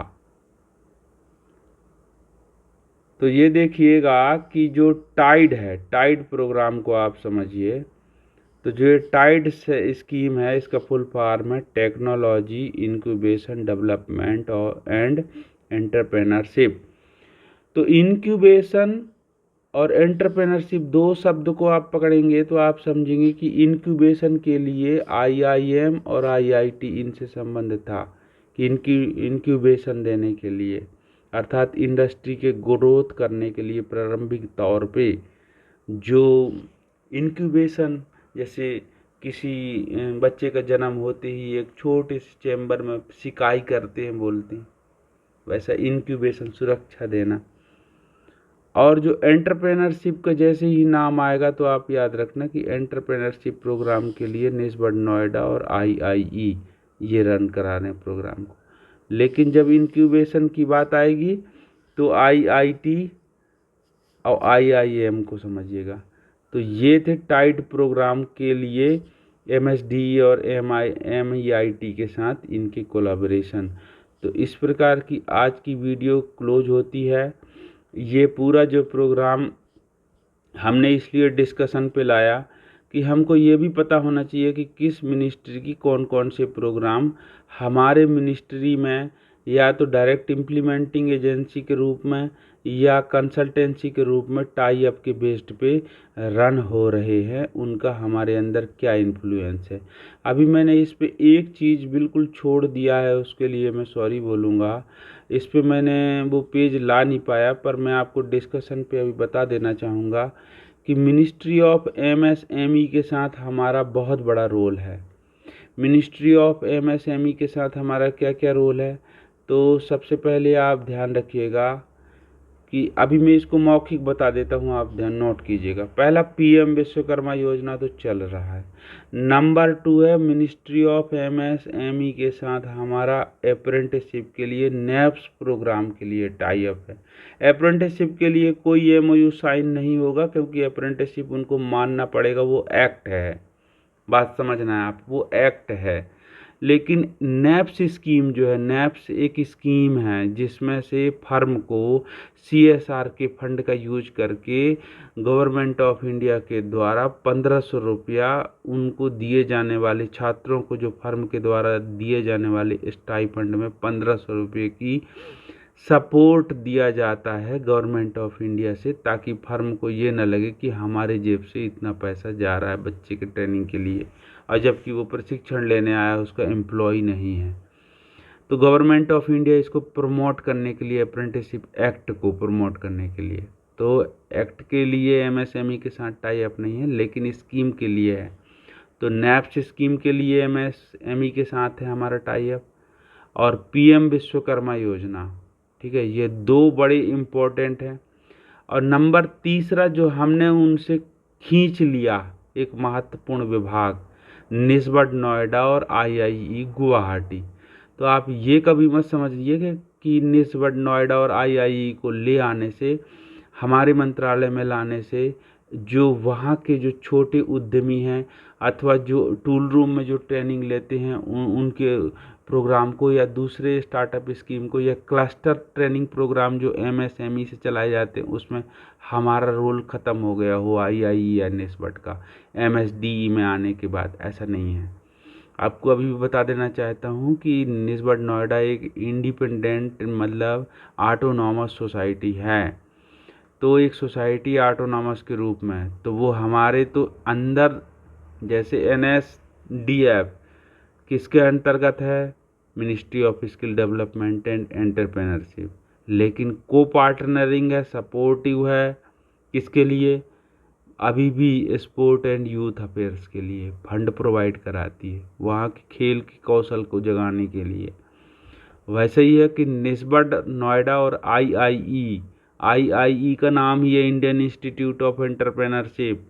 तो ये देखिएगा कि जो टाइड है, टाइड प्रोग्राम को आप समझिए। तो जो टाइड स्कीम है, इसका फुल फॉर्म है technology incubation development and entrepreneurship. तो इंक्यूबेशन और एंटरप्रेन्योरशिप दो शब्द को आप पकड़ेंगे तो आप समझेंगे कि इंक्यूबेशन के लिए IIM और IIT इनसे संबंध था, कि इंक्यूबेशन देने के लिए, अर्थात इंडस्ट्री के ग्रोथ करने के लिए प्रारंभिक तौर पे जो इंक्यूबेशन, जैसे किसी बच्चे का जन्म होते ही एक छोटे से चैम्बर में सिकाई करते हैं, बोलते हैं, वैसा इंक्यूबेशन, सुरक्षा देना। और जो एंटरप्रेन्योरशिप का जैसे ही नाम आएगा तो आप याद रखना कि एंटरप्रेन्योरशिप प्रोग्राम के लिए नेस्बर्ड नोएडा और IIE ये रन करा रहे हैं प्रोग्राम को। लेकिन जब इंक्यूबेशन की बात आएगी तो IIT और IIM को समझिएगा। तो ये थे टाइड प्रोग्राम के लिए MSDE और MEIT के साथ इनके कोलैबोरेशन। तो इस प्रकार की आज की वीडियो क्लोज होती है। ये पूरा जो प्रोग्राम हमने इसलिए डिस्कशन पे लाया कि हमको ये भी पता होना चाहिए कि किस मिनिस्ट्री की कौन कौन से प्रोग्राम हमारे मिनिस्ट्री में या तो डायरेक्ट इम्प्लीमेंटिंग एजेंसी के रूप में या कंसल्टेंसी के रूप में टाई अप के बेस्ड पे रन हो रहे हैं, उनका हमारे अंदर क्या इन्फ्लुएंस है। अभी मैंने इस पे एक चीज़ बिल्कुल छोड़ दिया है, उसके लिए मैं सॉरी बोलूँगा। इस पे मैंने वो पेज ला नहीं पाया, पर मैं आपको डिस्कशन पे अभी बता देना चाहूँगा कि मिनिस्ट्री ऑफ MSME के साथ हमारा बहुत बड़ा रोल है। मिनिस्ट्री ऑफ MSME के साथ हमारा क्या क्या रोल है? तो सबसे पहले आप ध्यान रखिएगा कि अभी मैं इसको मौखिक बता देता हूँ, आप ध्यान नोट कीजिएगा। पहला PM विश्वकर्मा योजना तो चल रहा है। नंबर 2 है मिनिस्ट्री ऑफ MSME के साथ हमारा अप्रेंटिसशिप के लिए NAPS प्रोग्राम के लिए टाई अप है। अप्रेंटिसशिप के लिए कोई MOU साइन नहीं होगा क्योंकि अप्रेंटिसशिप उनको मानना पड़ेगा, वो एक्ट है, बात समझना है आप, वो एक्ट है। लेकिन नैप्स स्कीम जो है, नैप्स एक स्कीम है जिसमें से फर्म को CSR के फंड का यूज करके गवर्नमेंट ऑफ इंडिया के द्वारा 1500 रुपया उनको दिए जाने वाले छात्रों को, जो फर्म के द्वारा दिए जाने वाले स्टाइपेंड में 1500 रुपये की सपोर्ट दिया जाता है गवर्नमेंट ऑफ इंडिया से, ताकि फर्म को ये न लगे कि हमारे जेब से इतना पैसा जा रहा है बच्चे के ट्रेनिंग के लिए, और जबकि वो प्रशिक्षण लेने आया उसका एम्प्लॉय नहीं है। तो गवर्नमेंट ऑफ इंडिया इसको प्रमोट करने के लिए, अप्रेंटिसशिप एक्ट को प्रमोट करने के लिए, तो एक्ट के लिए MSME के साथ टाई अप नहीं है, लेकिन स्कीम के लिए है। तो नैप्स स्कीम के लिए MSME के साथ है हमारा टाई अप, और PM विश्वकर्मा योजना, ठीक है, ये दो बड़े इम्पोर्टेंट हैं। और नंबर तीसरा जो हमने उनसे खींच लिया एक महत्वपूर्ण विभाग, निस्बत नोएडा और IIE गुवाहाटी। तो आप ये कभी मत समझिए कि निस्बत नोएडा और IIE को ले आने से, हमारे मंत्रालय में लाने से, जो वहाँ के जो छोटे उद्यमी हैं अथवा जो टूल रूम में जो ट्रेनिंग लेते हैं उनके प्रोग्राम को, या दूसरे स्टार्टअप स्कीम को, या क्लस्टर ट्रेनिंग प्रोग्राम जो MSME से चलाए जाते हैं, उसमें हमारा रोल ख़त्म हो गया हो IIE या निस्बत का MSDE में आने के बाद, ऐसा नहीं है। आपको अभी भी बता देना चाहता हूँ कि निस्बत नोएडा एक इंडिपेंडेंट मतलब ऑटोनॉमस सोसाइटी है। तो एक सोसाइटी ऑटोनॉमस के रूप में, तो वो हमारे तो अंदर जैसे NSDF किसके अंतर्गत है, ministry of skill development and entrepreneurship, लेकिन को पार्टनरिंग है, सपोर्टिव है किसके लिए, अभी भी स्पोर्ट एंड यूथ अफेयर्स के लिए फंड प्रोवाइड कराती है, वहाँ के खेल के कौशल को जगाने के लिए। वैसे ही है कि निस्बत नोएडा और IIE का नाम ही है Indian institute of entrepreneurship,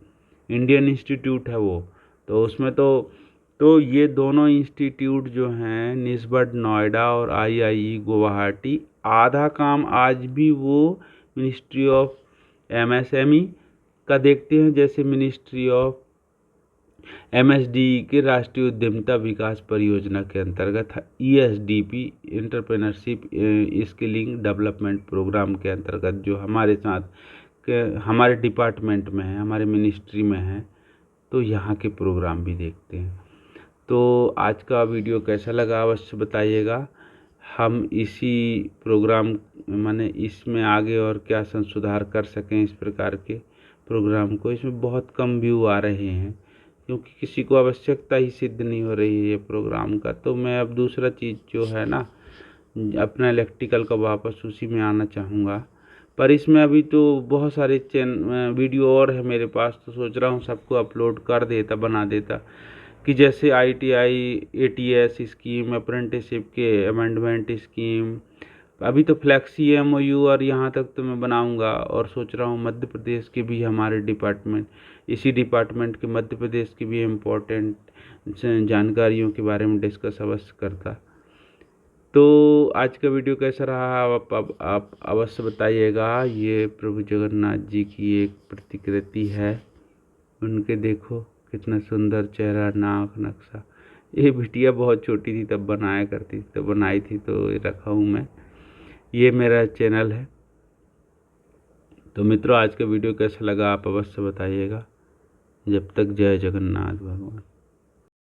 Indian institute है वो। तो उसमें तो ये दोनों इंस्टीट्यूट जो हैं निस्बत नोएडा और IIE गुवाहाटी, आधा काम आज भी वो मिनिस्ट्री ऑफ MSME का देखते हैं, जैसे मिनिस्ट्री ऑफ MSD के राष्ट्रीय उद्यमिता विकास परियोजना के अंतर्गत ESDP entrepreneurship skilling development program के अंतर्गत जो हमारे साथ हमारे डिपार्टमेंट में है, हमारे मिनिस्ट्री में है, तो यहाँ के प्रोग्राम भी देखते हैं। तो आज का वीडियो कैसा लगा अवश्य बताइएगा। हम इसी प्रोग्राम माने इसमें आगे और क्या संशोधन कर सकें इस प्रकार के प्रोग्राम को। इसमें बहुत कम व्यू आ रहे हैं क्योंकि किसी को आवश्यकता ही सिद्ध नहीं हो रही है ये प्रोग्राम का। तो मैं अब दूसरा चीज़ जो है ना अपना इलेक्ट्रिकल का वापस उसी में आना चाहूँगा, पर इसमें अभी तो बहुत सारे वीडियो और है मेरे पास, तो सोच रहा हूँ सबको अपलोड कर देता, बना देता कि जैसे ITI ATS स्कीम, अप्रेंटिसशिप के अमेंडमेंट स्कीम, अभी तो फ्लैक्सी MOU और यहाँ तक तो मैं बनाऊँगा। और सोच रहा हूँ मध्य प्रदेश के भी हमारे डिपार्टमेंट, इसी डिपार्टमेंट के मध्य प्रदेश की भी इम्पोर्टेंट जानकारियों के बारे में डिस्कस अवश्य करता। तो आज का वीडियो कैसा रहा आप अवश्य बताइएगा। ये प्रभु जगन्नाथ जी की एक प्रतिकृति है, उनके देखो कितना सुंदर चेहरा, नाक, नक्शा। ये बिटिया बहुत छोटी थी तब बनाया करती थी, तब बनाई थी, तो रखा हूँ मैं। ये मेरा चैनल है। तो मित्रों आज का वीडियो कैसा लगा आप अवश्य बताइएगा। जब तक जय जगन्नाथ भगवान।